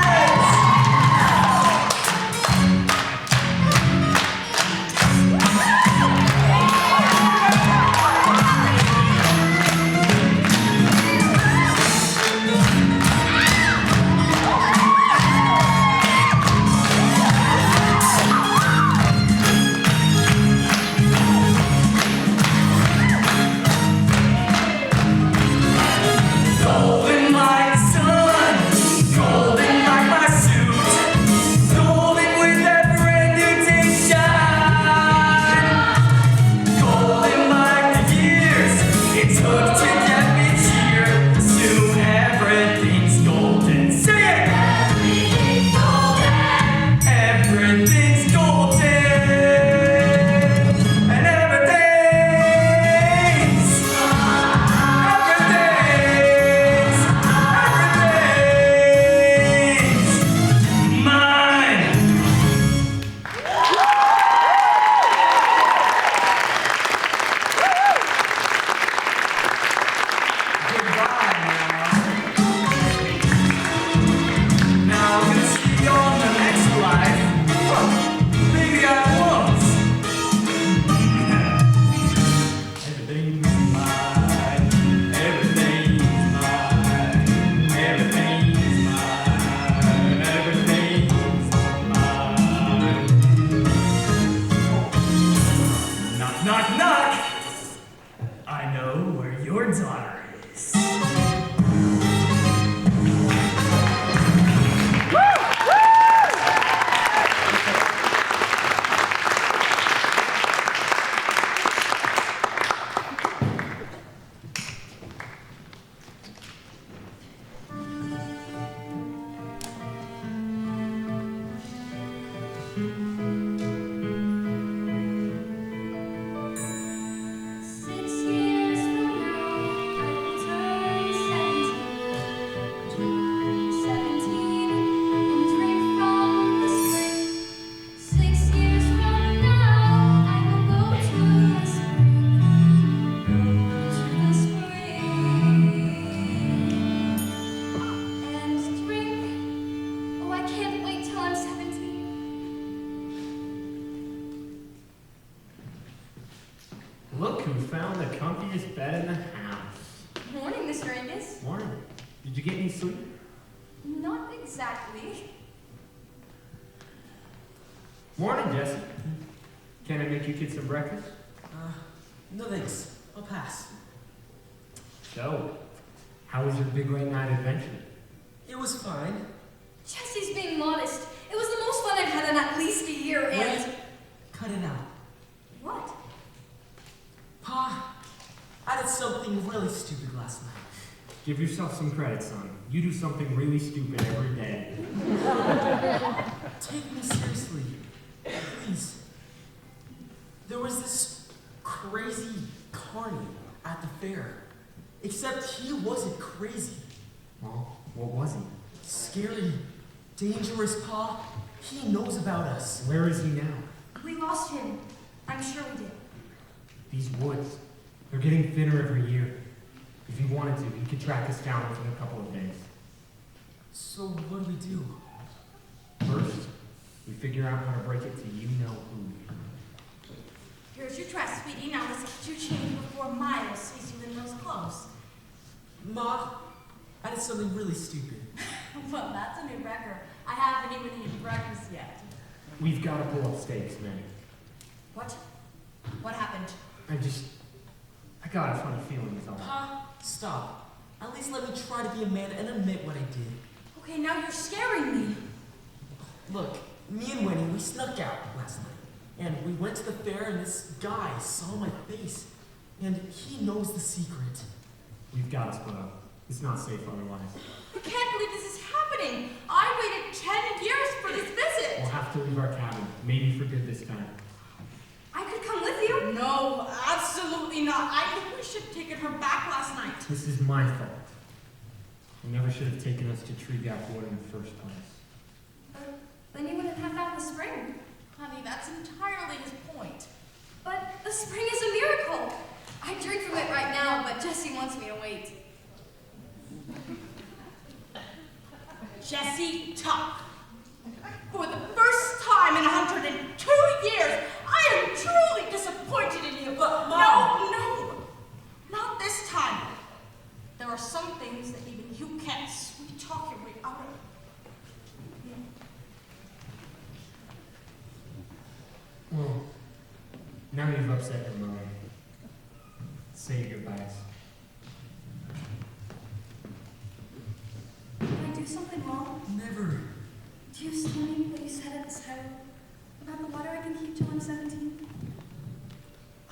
Did you get any sleep? Not exactly. Morning, Jesse. Can I make you kids some breakfast? No thanks. I'll pass. So, how was your big late night adventure? It was fine. Jesse's being modest. It was the most fun I've had in at least a year, and... Wait. Cut it out. What? Pa, I did something really stupid last night. Give yourself some credit, son. You do something really stupid every day. Take me seriously. Please. There was this crazy carny at the fair. Except he wasn't crazy. Well, what was he? Scary. Dangerous, Pa. He knows about us. Where is he now? We lost him. I'm sure we did. These woods, they're getting thinner every year. If he wanted to, he could track us down within a couple of days. So what do we do? First, we figure out how to break it to you-know-who. Here's your dress, sweetie. Now let's get you changed before Miles sees you in those clothes. Ma, I did something really stupid. Well, that's a new record. I haven't even eaten breakfast yet. We've got to pull up stakes, man. What? What happened? I got a funny feeling is all. Pa, stop. At least let me try to be a man and admit what I did. Okay, now you're scaring me. Look, me and Winnie, we snuck out last night. And we went to the fair and this guy saw my face. And he knows the secret. We've got to split up. It's not safe otherwise. I can't believe this is happening. I waited 10 years for this visit. We'll have to leave our cabin. Maybe for good this time. I could come with you. No, absolutely not. I think we should have taken her back last night. This is my fault. You never should have taken us to Tree Gap Wood in the first place. Then you wouldn't have found the spring. Honey, that's entirely his point. But the spring is a miracle. I drink from it right now, but Jesse wants me to wait. Jesse, talk. For the first time in 102 years, I am truly disappointed in you. But no, not this time. There are some things that even you can't sweet talk your way out of. Well, now you've upset your mother. Say your goodbyes. Did I do something wrong? Never. Do you still mean what you said at the start about the water I can keep till I'm 17?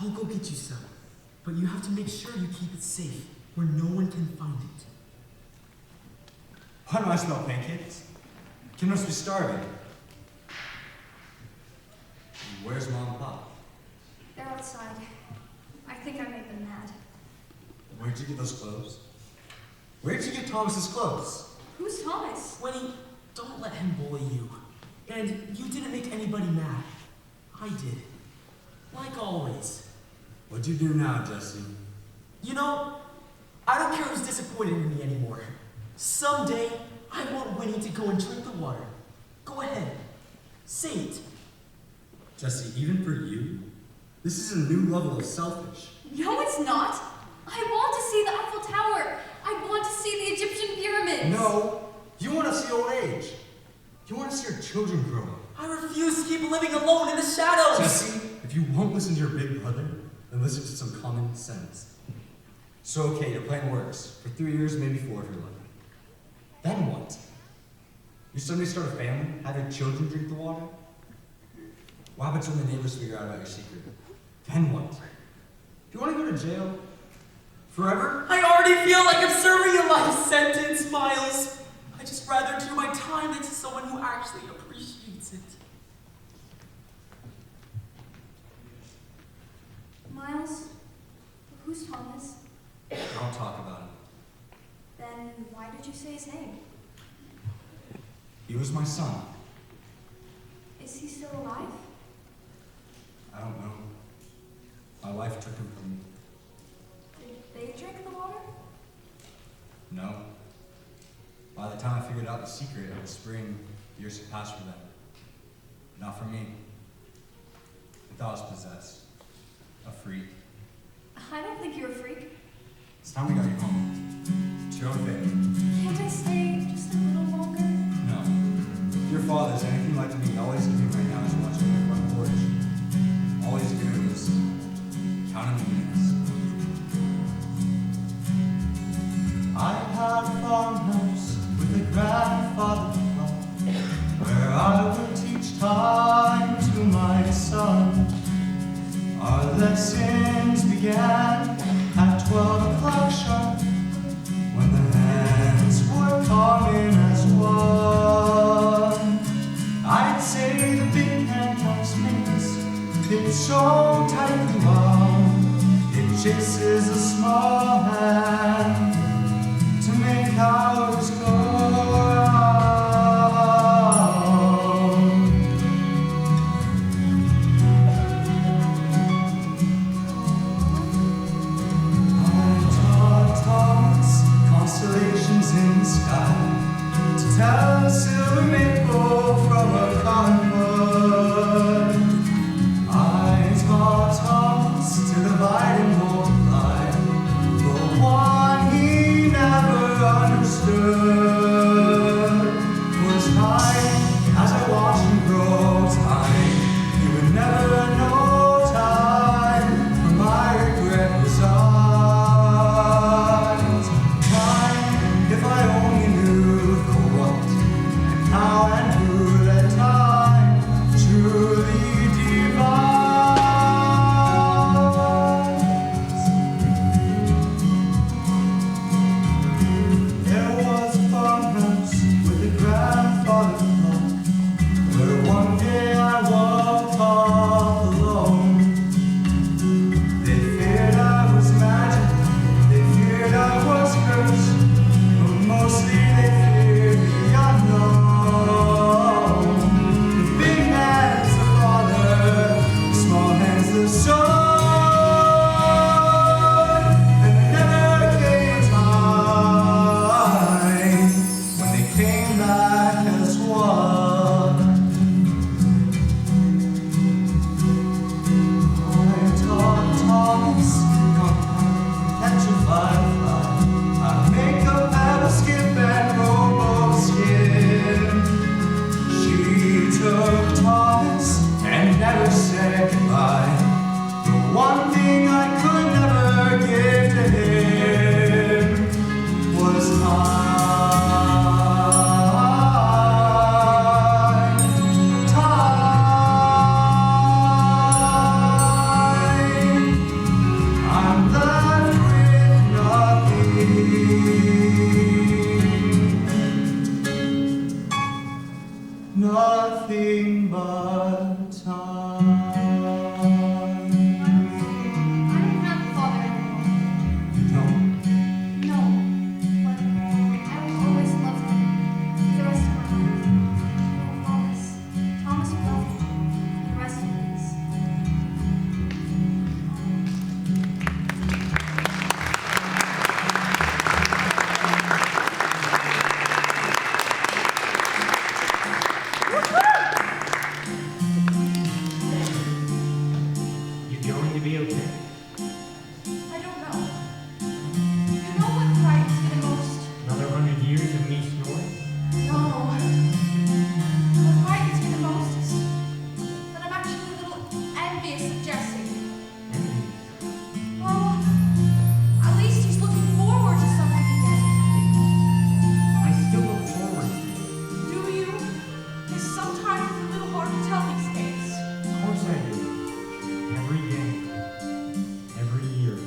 I'll go get you some. But you have to make sure you keep it safe, where no one can find it. Why do I smell pancakes? Kid must be starving. Where's Mom and Pop? They're outside. I think I made them mad. Where'd you get those clothes? Where'd you get Thomas's clothes? Who's Thomas? Winnie, don't let him bully you. And you didn't make anybody mad. I did. Like always. What'd you do now, Jesse? You know, I don't care who's disappointed in me anymore. Someday, I want Winnie to go and drink the water. Go ahead. Say it. Jesse, even for you, this is a new level of selfish. No, it's not. I want to see the Eiffel Tower. I want to see the Egyptian pyramids. No, you want to see old age. You want to see your children grow up. I refuse to keep living alone in the shadows. Jesse, if you won't listen to your big brother, then listen to some common sense. So okay, your plan works. For 3 years, maybe 4 if you're lucky. Then what? You suddenly start a family, have your children drink the water? What happens when the neighbors figure out about your secret? Then what? Do you want to go to jail? Forever? I already feel like I'm serving a life sentence, Miles. I'd just rather do my time than to someone who actually appreciates it. Miles, who's Thomas? I'll talk about him. Then why did you say his name? He was my son. Is he still alive? I don't know. My wife took him from me. Did they drink the water? No. By the time I figured out the secret of the spring, years had passed for them. Not for me. I thought I was possessed. A freak. I don't think you're a freak. It's time we got you home. To your own family. all he's doing right now is watching the front porch. All he's doing is counting the minutes. I had a farmhouse with a grandfather clock, where I would teach time to my son. Our lessons began at 12 o'clock sharp, when the hands were coming as one. I'd say the big hand house makes it so tightly wound, it chases a small hand to make ours go round. I taught Thomas constellations in the sky to tell a silver maple from a cottonwood. I taught Thomas to divide and multiply, but one he never understood was time. As I watched him grow, time he would never know. Time for my regret was ours. Time, if I only knew for what and how and who that time truly divides. There was a farmhouse with a grandfather clock, where one day I walked all alone. They feared I was magic, they feared I was cursed, but mostly they feared the unknown. The big hands the father, the small hands the son, and there never came time when they came back as one. I taught Thomas, come catch a firefly. I make a paddle, skip and rope of skin. She took Thomas and never said goodbye. The one thing I could never give to him was time. Time. I'm left with nothing but time. I don't have a father anymore. No, No, but I will always love him for the rest of my life. Thomas will love him for the rest of his. You going to be okay? I don't know. You know what frightens me the most? Another 100 years of me snoring? No. What frightens me the most is that I'm actually a little envious of Jesse. Well, at least he's looking forward to something again. I still look forward to it. Do you? Because sometimes it's a little hard to tell these days. Of course I do. Every day. Every year.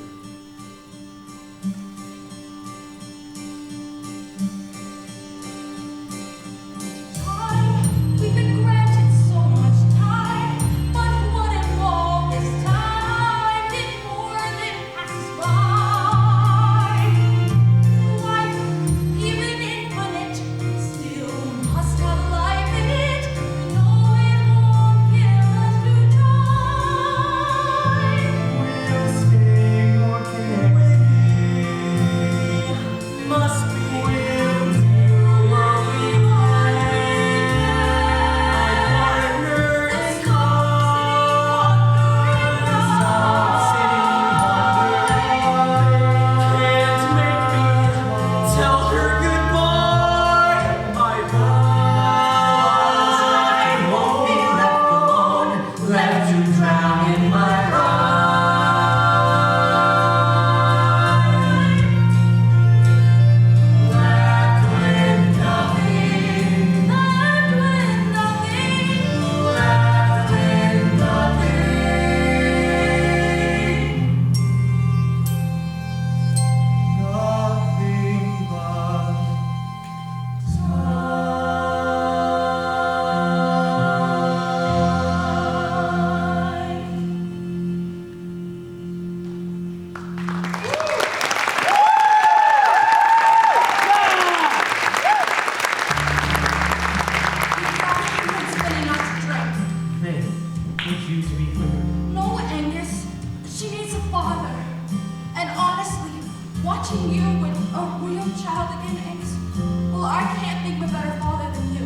I can't think of a better father than you.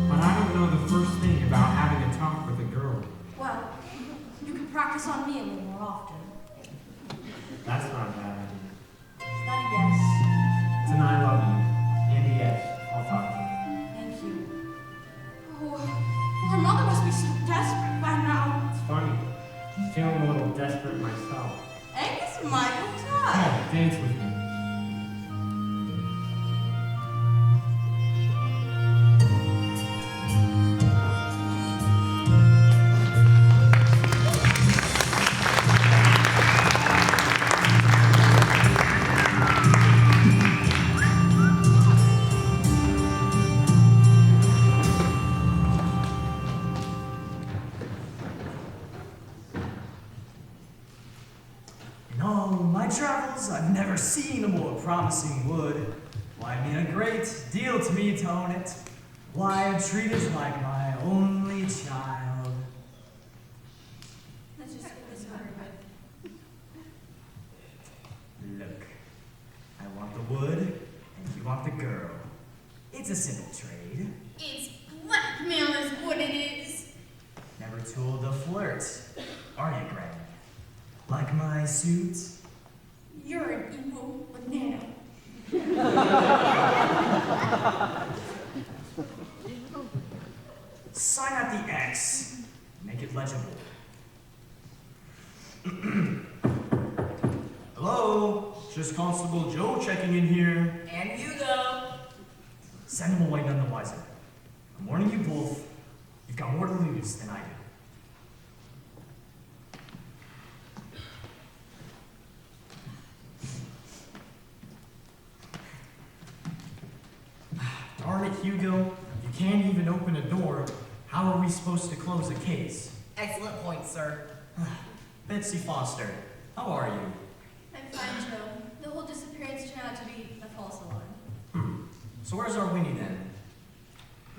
But I don't know the first thing about having a talk with a girl. Well, you can practice on me a little more often. That's not a bad idea. Is that a yes? It's an I love you. And a yes, I'll talk to you. Thank you. Oh, her mother must be so desperate by now. It's funny. I'm feeling a little desperate myself. Angus and Michael Come Todd. on, dance with me. In all my travels, I've never seen a more promising wood. Why, it mean a great deal to me to own it. Why, I treat it like my only child. Let's just get this over with. Look, I want the wood, and you want the girl. It's a simple trade. It's blackmail is what it is. Never tool to flirt, are you, Granny? Like my suit? You're an evil banana. Sign out the X. Make it legible. Hello? Just Constable Joe checking in here. And Hugo. Send him away none the wiser. I'm warning you both. You've got more to lose than I do. Darn it, Hugo. You can't even open a door. How are we supposed to close a case? Excellent point, sir. Betsy Foster, how are you? I'm fine, Joe. The whole disappearance turned out to be a false alarm. So where's our Winnie then?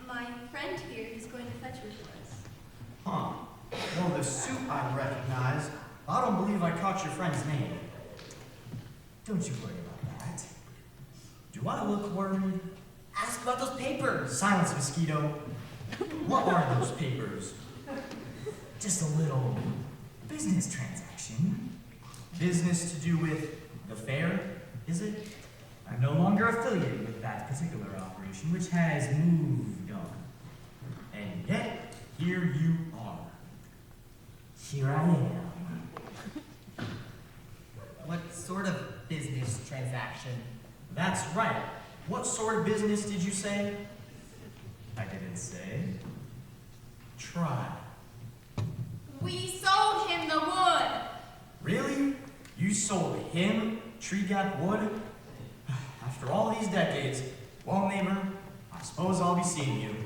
My friend here is going to fetch her for us. Huh. Well, the suit I recognize. I don't believe I caught your friend's name. Don't you worry about that. Do I look worried? Ask about those papers. Silence, Mosquito. What are those papers? Just a little business transaction. Business to do with the fair, is it? I'm no longer affiliated with that particular operation, which has moved on. And yet, here you are. Here I am. What sort of business transaction? That's right. What sort of business did you say? I didn't say. Try. We sold him the wood. Really? You sold him Tree Gap Wood? After all these decades, well, neighbor, I suppose I'll be seeing you.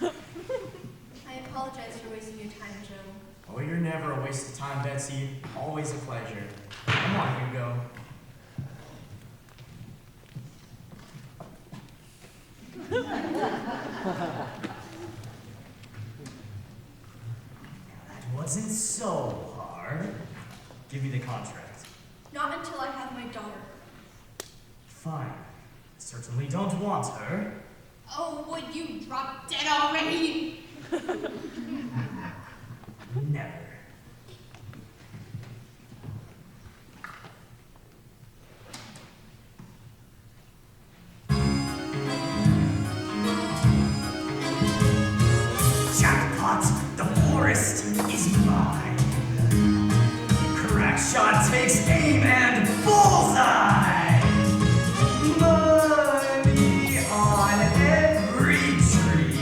I apologize for wasting your time, Joe. Oh, you're never a waste of time, Betsy. Always a pleasure. Come on, Hugo. That wasn't so hard. Give me the contract. Not until I have my daughter. Fine. Certainly don't want her. Oh, would you drop dead already? Never. Jackpot! The forest is mine! Crack shot takes aim and bullseye! Money on every tree!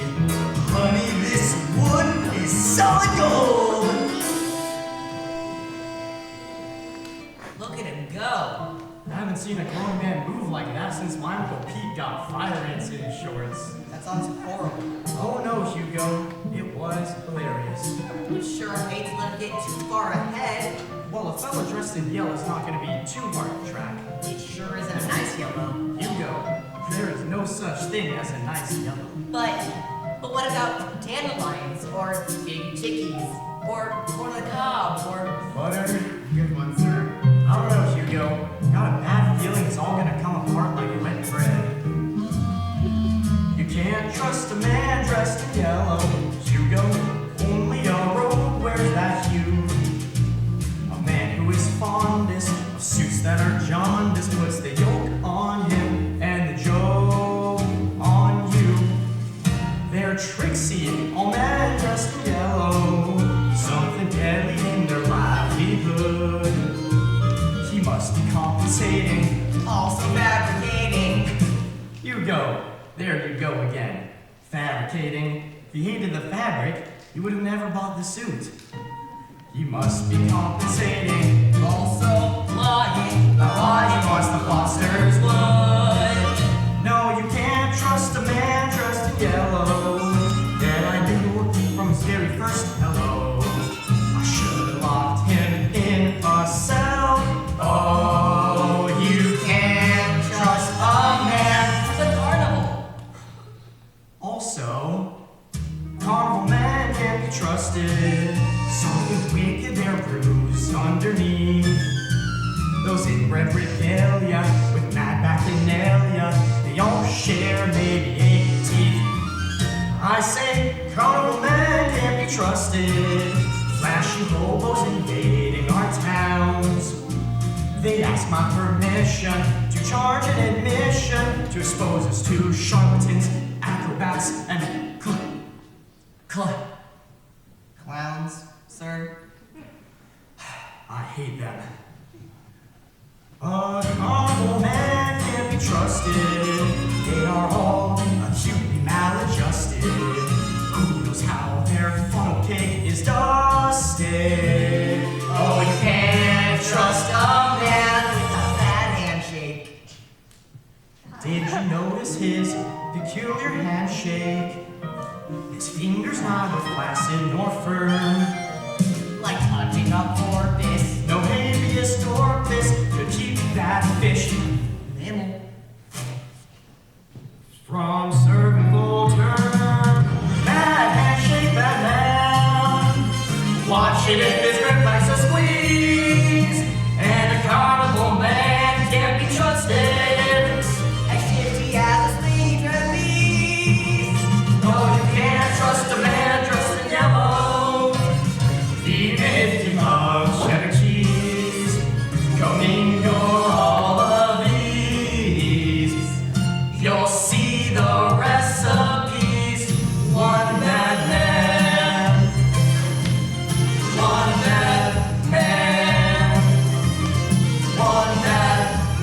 Honey, this wood is solid gold! Look at him go. I haven't seen a grown man move like that since my Uncle Pete got fire ants in his shorts. That sounds horrible. Oh no, Hugo. It was hilarious. You sure hate to let him get too far ahead. Well, a fella dressed in yellow is not going to be too hard to track. It sure isn't a nice yellow. Hugo, there is no such thing as a nice yellow. But what about dandelions, or big chickies, or corn on the cob, or... Butter? Good one, sir. I don't know, Hugo. must be compensating. Also fabricating. You go. There you go again. Fabricating. If you hated the fabric, you would have never bought the suit. You must be compensating. Also lying. Now lying wants the foster's blood. No, you can't trust a man dressed in yellow. That I knew from his very first hello. I should have locked him in a cell. Oh, you can't trust a man. The carnival. Also, carnival men can't be trusted. Something wicked they're bruised underneath. Those inbred regalia with mad bacchanalia, they all share maybe 8 teeth. I say carnival men can't be trusted. Flashy hobos invading our towns. They ask my permission to charge an admission to expose us to charlatans, acrobats, and Clowns, sir. I hate them. A carnival man can't be trusted. They are all acutely maladjusted. Who knows how their funnel cake is dusted? Oh, you can't trust a man with a bad handshake. Did you notice his peculiar handshake? His fingers neither flaccid nor firm. Like touching a porpoise. No habeas corpus could keep that fish Mammal. from serving full term. Bad handshake, bad man. Watch it if his grip likes a squeeze. And a carnival man can't be trusted. As shifty as a sleeve release. No, you can't trust a man dressed in yellow. Even if you love cheddar cheese, commingle all of these. You'll see the recipes. One bad man. One bad man. One bad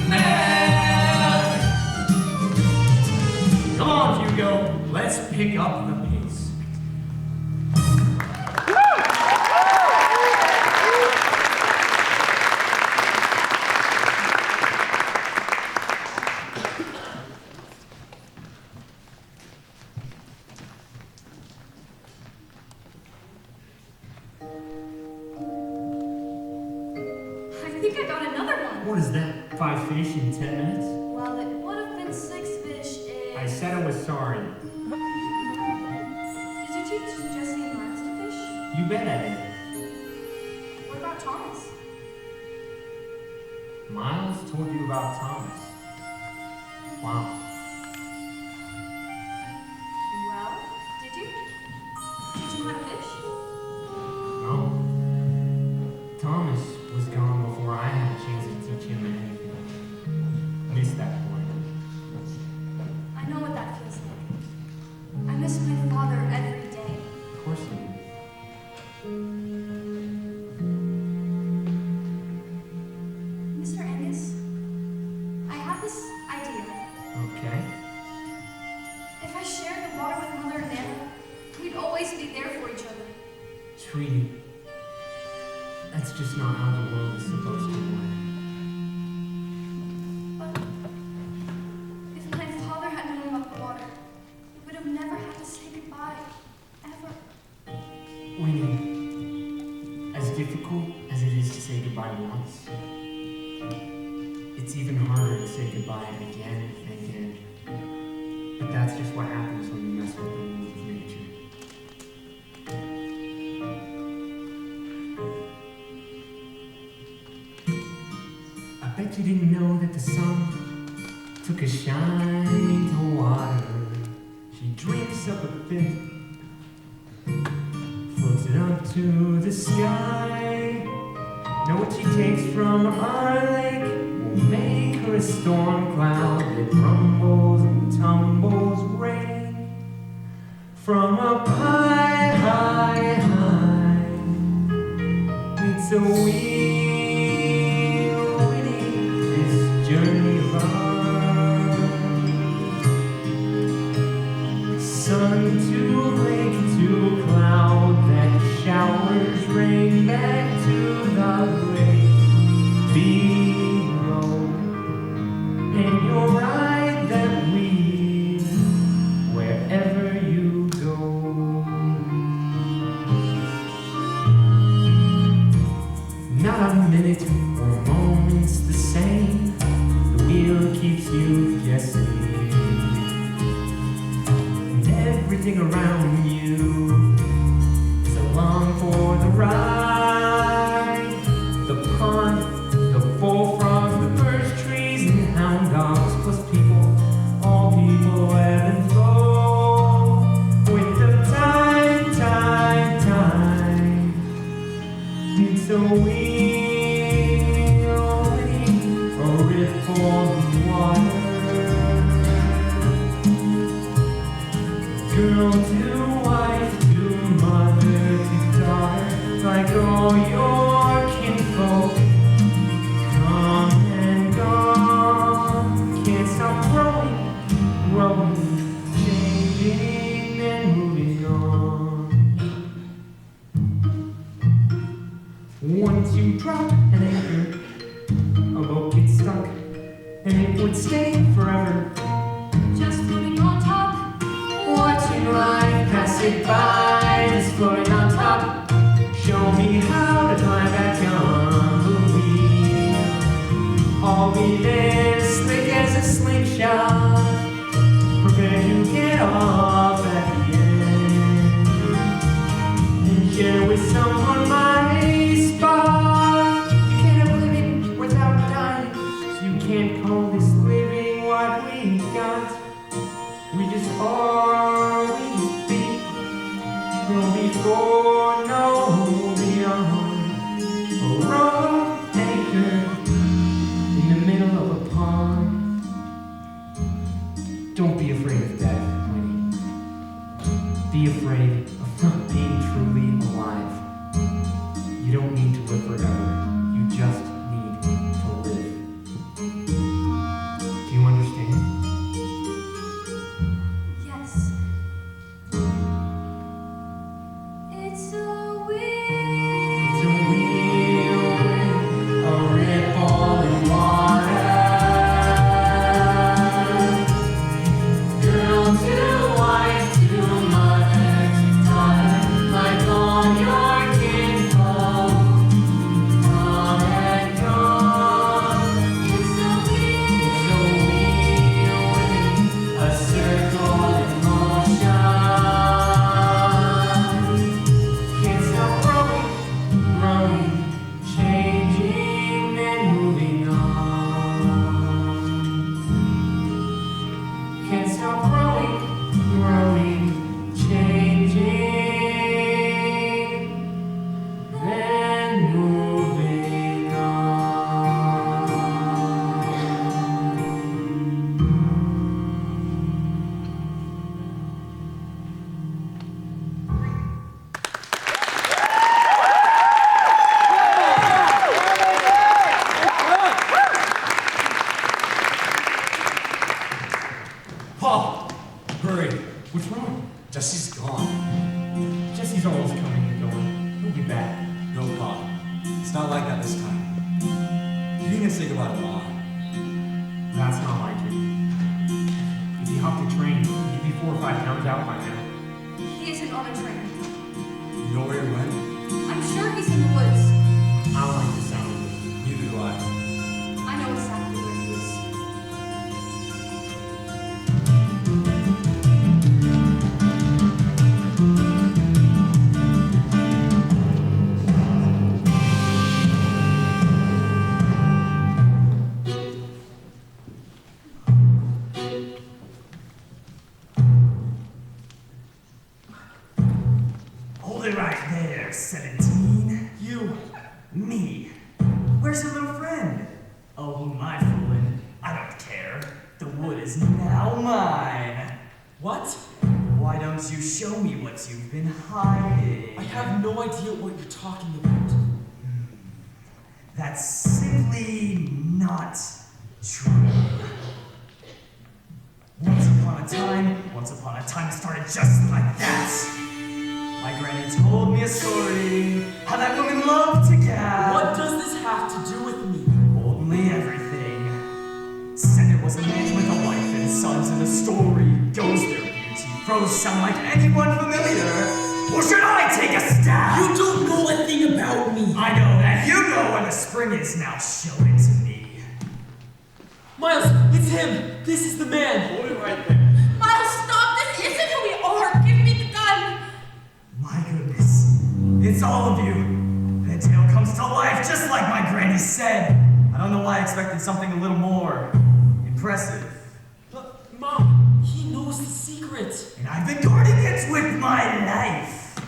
man. Come on, Hugo. Let's pick up the pace. I think I got another one. What is that? 5 fish in 10 minutes? Well, it would have been 6 fish if... I said I was sorry. Did you teach Jesse and Miles to fish? You bet I did. What about Thomas? Miles told you about Thomas. Wow. Well, did you? Teach him how to fish? No. Thomas was gone before I had a chance to teach him anything. Missed that point. I know what that feels like. I miss my father every day. Of course you do. Mr. Angus, I have this idea. Okay. If I shared the water with Mother and Nana, we'd always be there for each other. Sweetie, that's just not how the world is supposed to work. But if my father had known about the water, we would have never had to say goodbye, ever. Winnie, as difficult as it is to say goodbye once, it's even harder to say goodbye again and again. But that's just what happens when you mess with the rules of nature. I bet you didn't know that the sun took a shine to water. She drinks up a bit, floats it up to the sky. Know what she takes from our lake will make her a storm cloud that rumbles and tumbles rain from up high, high, high. It's a wheel, Winnie. would stay forever. Just floating on top. Watching life pass it by, just floating on top. Show me how to climb back on the wheel. I'll be there, slick as a slingshot, prepared to get off at the end. And share with someone my spot. You can't have living without dying, so you can't call this living what we got. We just always be, no before, no beyond. A rope anchor in the middle of a pond. Don't be afraid of death, Winnie. Be afraid of not being truly alive. You don't need to live forever. You just need to live. Do you understand? Yes. It's a wheel. It's a wheel with a ripple in water. Girl to wife to mother to daughter, like all your kinfolk, come and gone. It's a wheel. It's a wheel with a circle in motion. Can't stop growing, changing and moving on. Can't stop growing, changing and moving on. Paul! Hurry! What's wrong? Jesse's gone. Jesse's always coming and going. He'll be back. No, Paul. It's not like that this time. You didn't even say goodbye to Mom. That's not like it. If he hopped a train, he'd be 4 or 5 pounds out by now. He isn't on a train. You know where he went? I'm sure he's in the woods. I don't like the sound of it. Neither do I. I know exactly where he is. Hold it right there, 17. You. Me. Where's your little friend? Oh, who am I fooling? I don't care. The wood is now mine. What? Why don't you show me what you've been hiding? I have no idea what you're talking about. That's simply not true. Once upon a time, it started just like that. My granny told me a story, how that woman loved to gab. What does this have to do with me? Only everything. Said there was a man with a wife and sons, and the story goes their beauty pros sound like anyone familiar. Or should I take a stab? You don't know a thing about me. I know that you know when the spring is, now show it to me. Miles, it's him. This is the man. Hold it right there. Miles, stop! This isn't who we are! Give me the gun! My goodness, it's all of you. The tale comes to life just like my granny said. I don't know why I expected something a little more impressive. But, Mom, he knows the secret. And I've been guarding it with my life.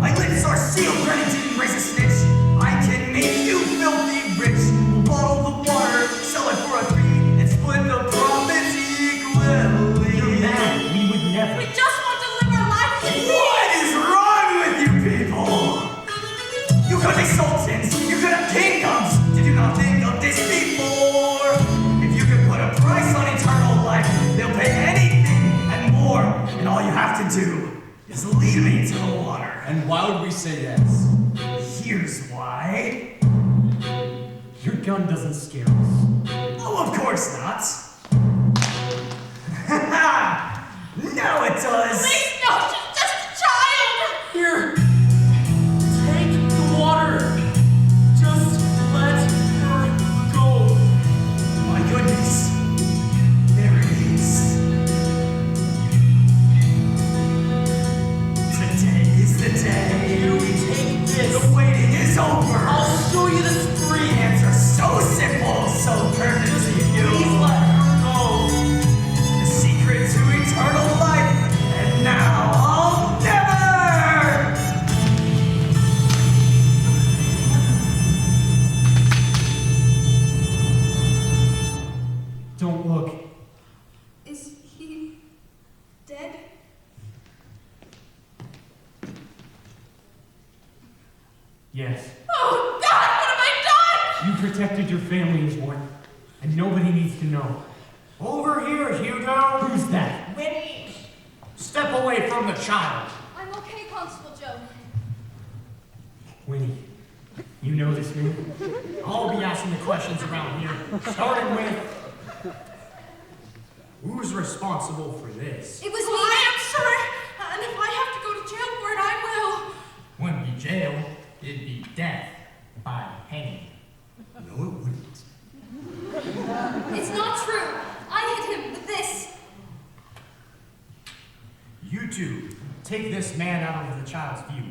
My lips are sealed, Granny didn't raise a snitch. I can make you filthy rich. We'll bottle the water, sell it for a fee, and split the profits equally. You're mad. We would never. We just want to live our lives in peace! What is wrong with you people? You could be sultans, you could have kingdoms. Did you not think of this before? If you could put a price on eternal life, they'll pay anything and more. And all you have to do is lead me to the water. And why would we say yes? Here's why. You're gun doesn't scare us. Oh, of course not. No, it does. Please, no, she's just a child. Here, take the water. Just let her go. My goodness. There it is. Today is the day. Here we take this. The waiting is over. I'll show you the spree. The answer so simple, so perfect to you. Please let her go. The secret to eternal life. And now I'll never. Don't look. Is he dead? Yes. Oh, God, what have I done? You protected your family as one, and nobody needs to know. Over here, Hugo. Who's that? Winnie! Step away from the child. I'm okay, Constable Joe. Winnie. You know this man? I'll be asking the questions around here, starting with who's responsible for this? It was Well, me. I am sure, and if I have to go to jail for it, I will. Wouldn't be jail, it'd be death by hanging. No, it wouldn't. It's not true. I hit him with this. You two, take this man out of the child's view.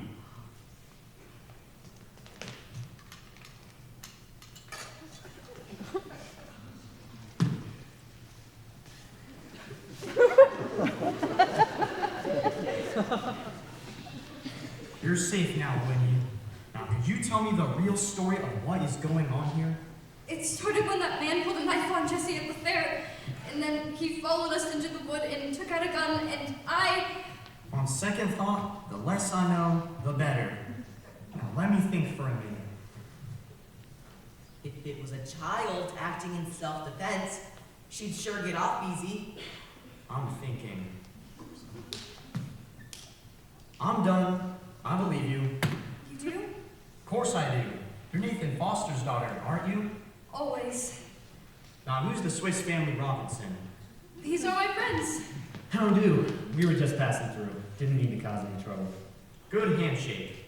You're safe now, Winnie. Now, could you tell me the real story of what is going on here? It started when that man pulled a knife on Jesse at the fair, and then he followed us into the wood and took out a gun, and On second thought, the less I know, the better. Now, let me think for a minute. If it was a child acting in self-defense, she'd sure get off easy. I'm thinking. I'm done. I believe you. You do? Of course I do. You're Nathan Foster's daughter, aren't you? Always. Now, who's the Swiss Family Robinson? These are my friends. How do? We were just passing through. Didn't mean to cause any trouble. Good handshake.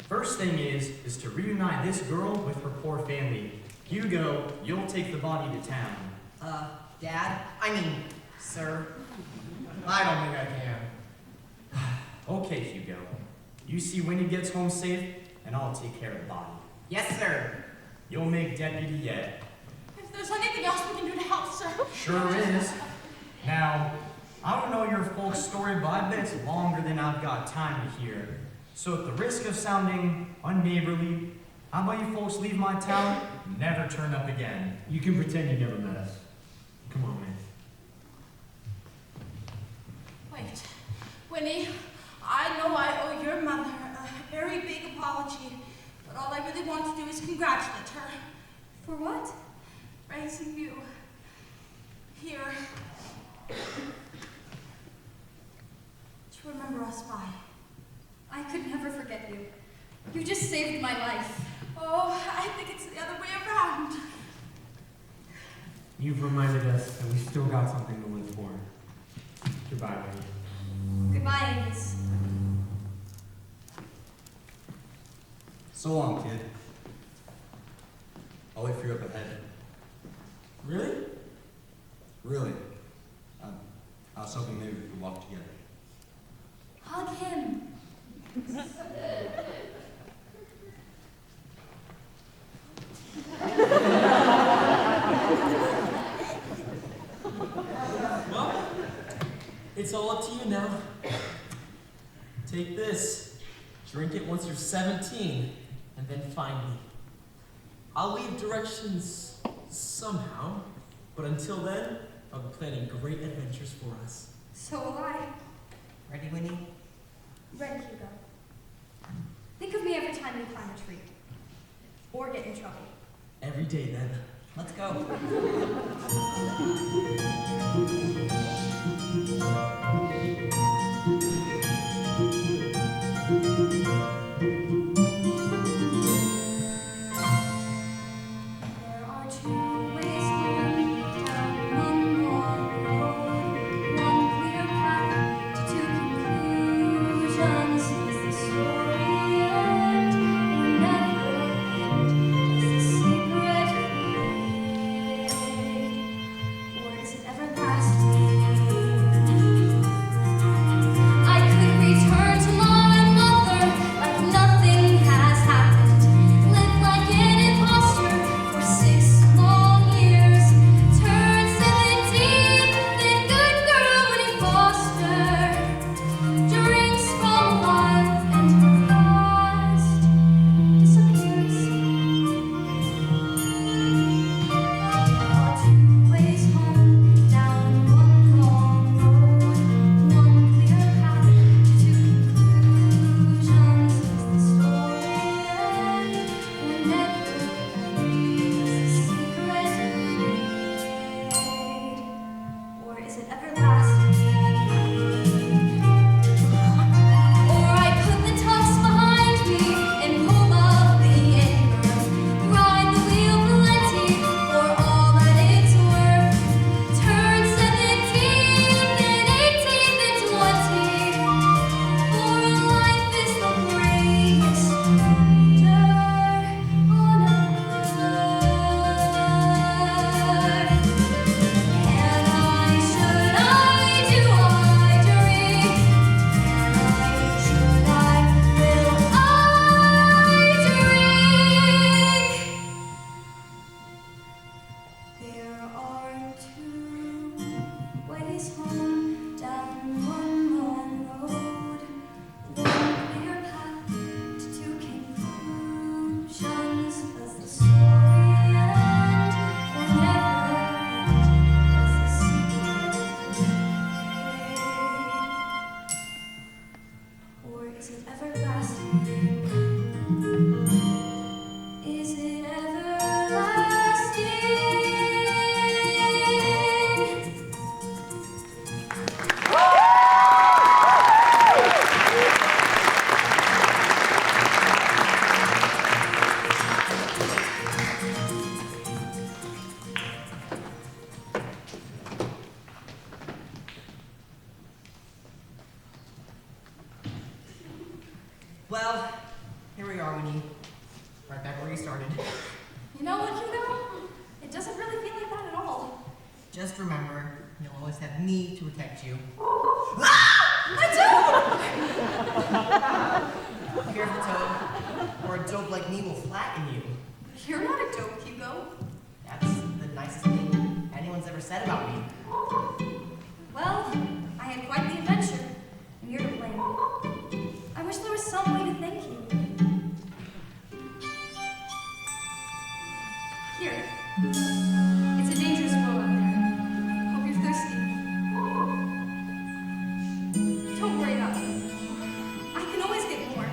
First thing is to reunite this girl with her poor family. Hugo, you'll take the body to town. Dad? I mean, sir. I don't think I can. Okay, Hugo. You see Winnie gets home safe, and I'll take care of the body. Yes, sir. You'll make deputy yet. If there's anything else we can do to help, sir. Sure is. Now, I don't know your full story, but I bet it's longer than I've got time to hear. So at the risk of sounding unneighborly, how about you folks leave my town and never turn up again? You can pretend you never met us. Come on, man. Wait, Winnie, I know I owe your mother a very big apology, but all I really want to do is congratulate her. For what? Raising you. Here. To remember us by. I could never forget you. You just saved my life. Oh, I think it's the other way around. You've reminded us that we still got something to live for. Goodbye, Winnie. Goodbye, Angus. So long, kid. I'll wait for you up ahead. Really? Really? I was hoping maybe we could walk together. Hug him. Well, it's all up to you now. Take this. Drink it once you're 17, and then find me. I'll leave directions somehow, but until then, I'll be planning great adventures for us. So will I. Ready, Winnie? Ready, Hugo. Think of me every time you climb a tree. Or get in trouble. Every day then. Let's go. There are it's home down one long road. One clear path to two conclusions. Does the story end or never end? Does the secret fade? Or is it everlasting? Is it everlasting? Well, here we are, Winnie. Right back where you started. You know what, Hugo? It doesn't really feel like that at all. Just remember, you'll always have me to protect you. I Here's the toad, or a dope like me will flatten you. do! You're not a dope, Hugo. That's the nicest thing anyone's ever said about me. Well, I had quite the adventure, and you're to blame. I wish there was some way to thank you. Here. It's a dangerous world out there. Hope you're thirsty. Don't worry about it. I can always get more.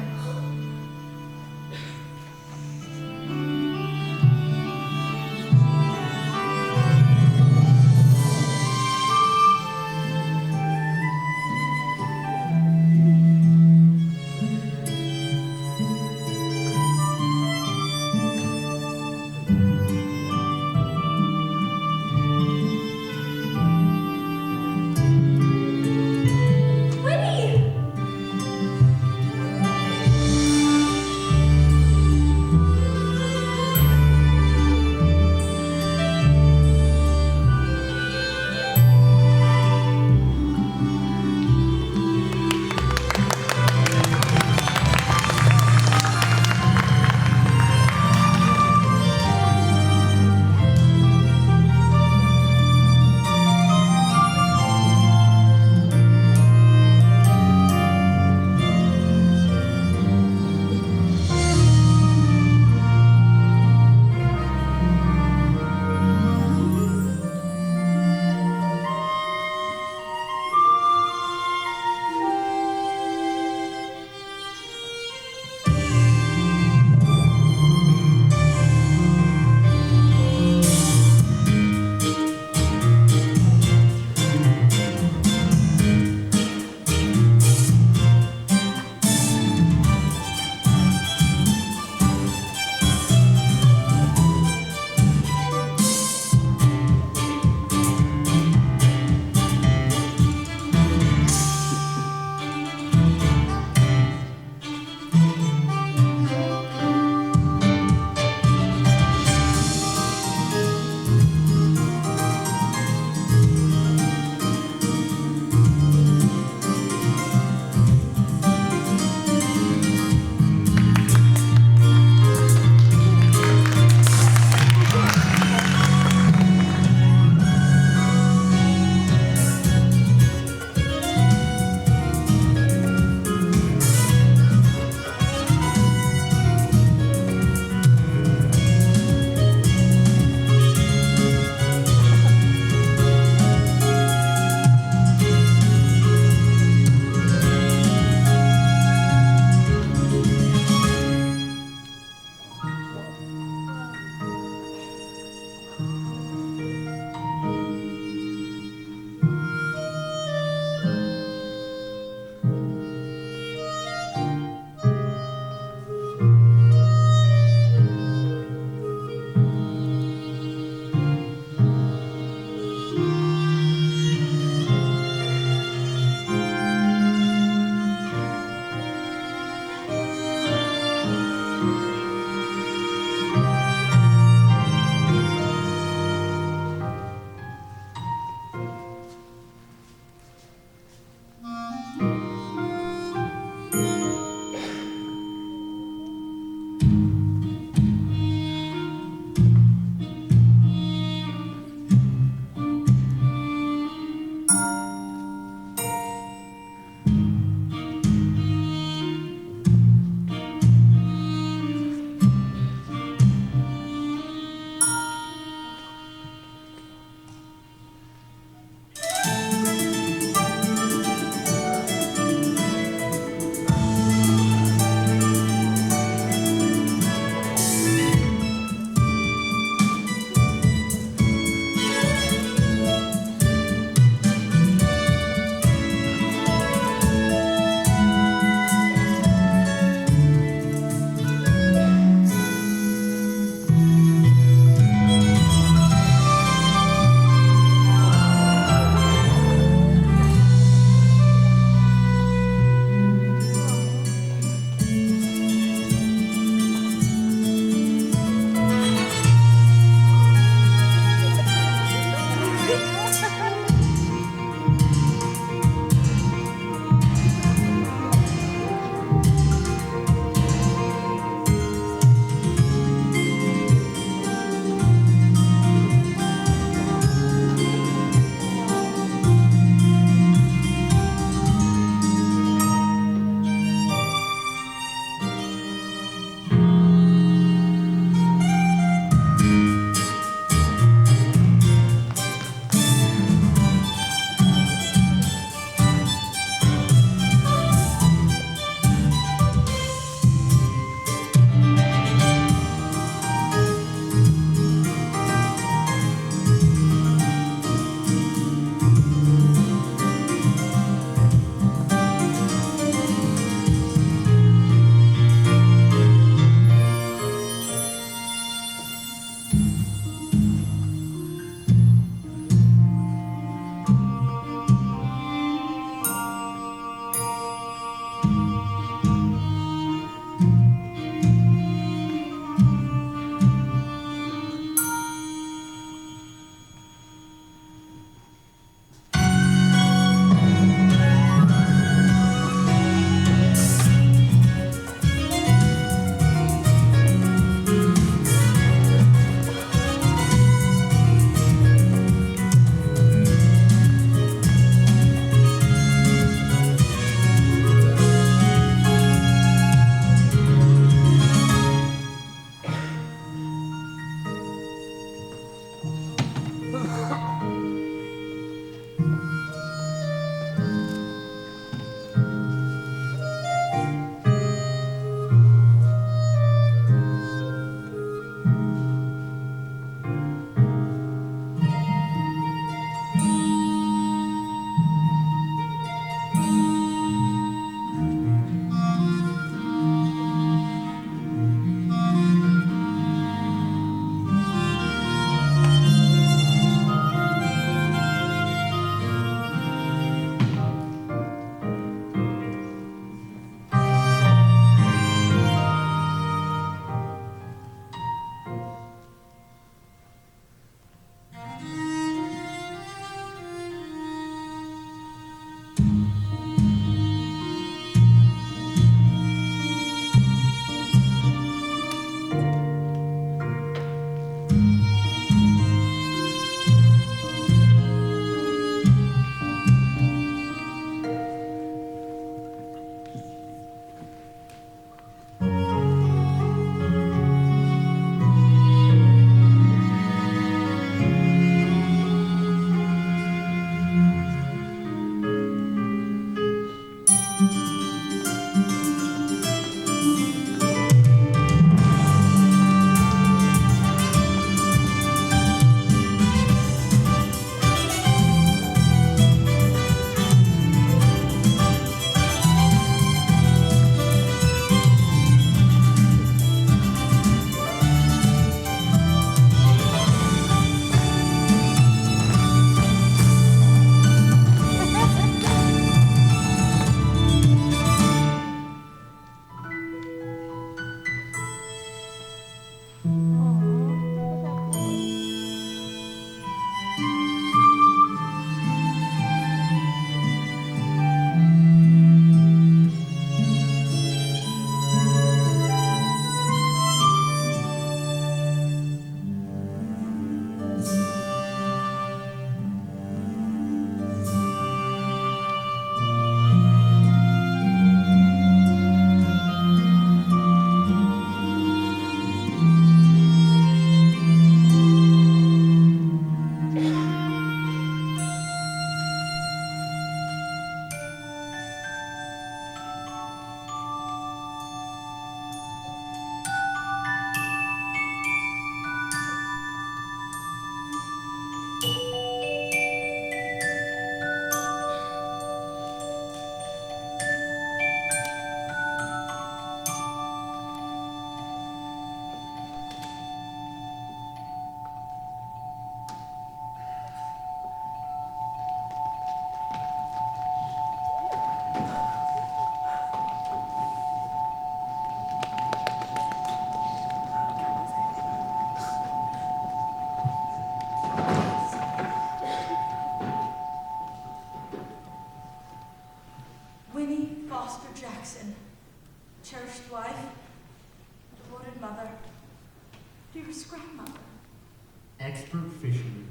expert fisherman.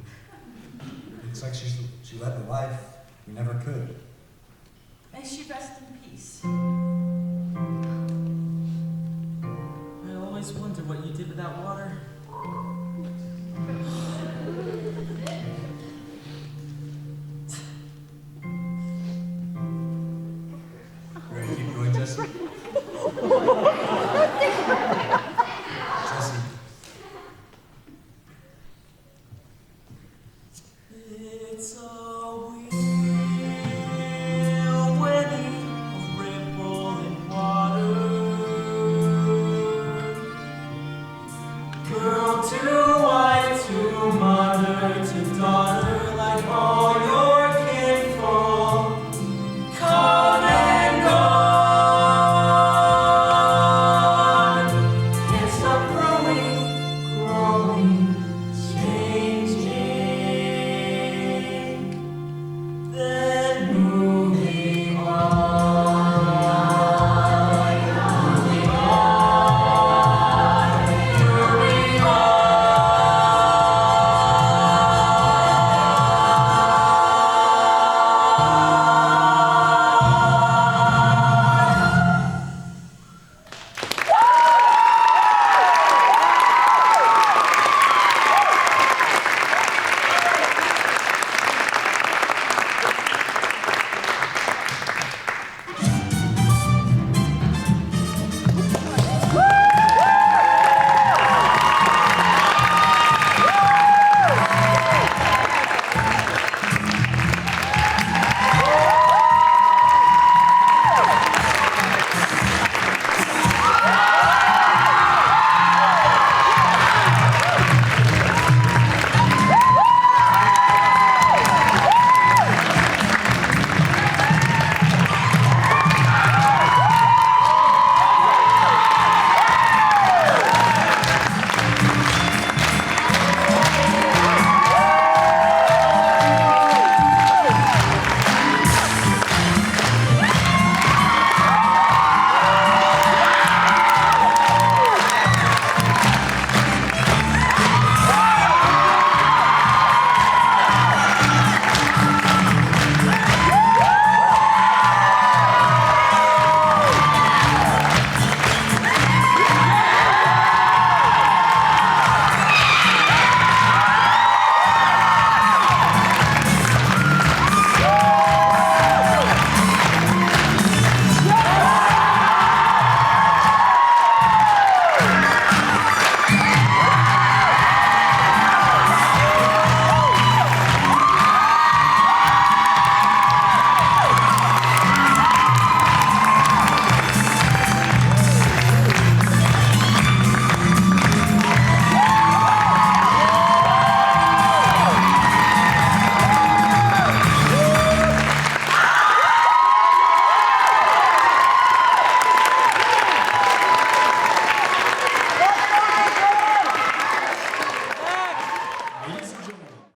Looks like she led the life we never could. May she rest in peace. I always wondered what you did with that water. Ready to keep going, Jesse? Jesse. It's all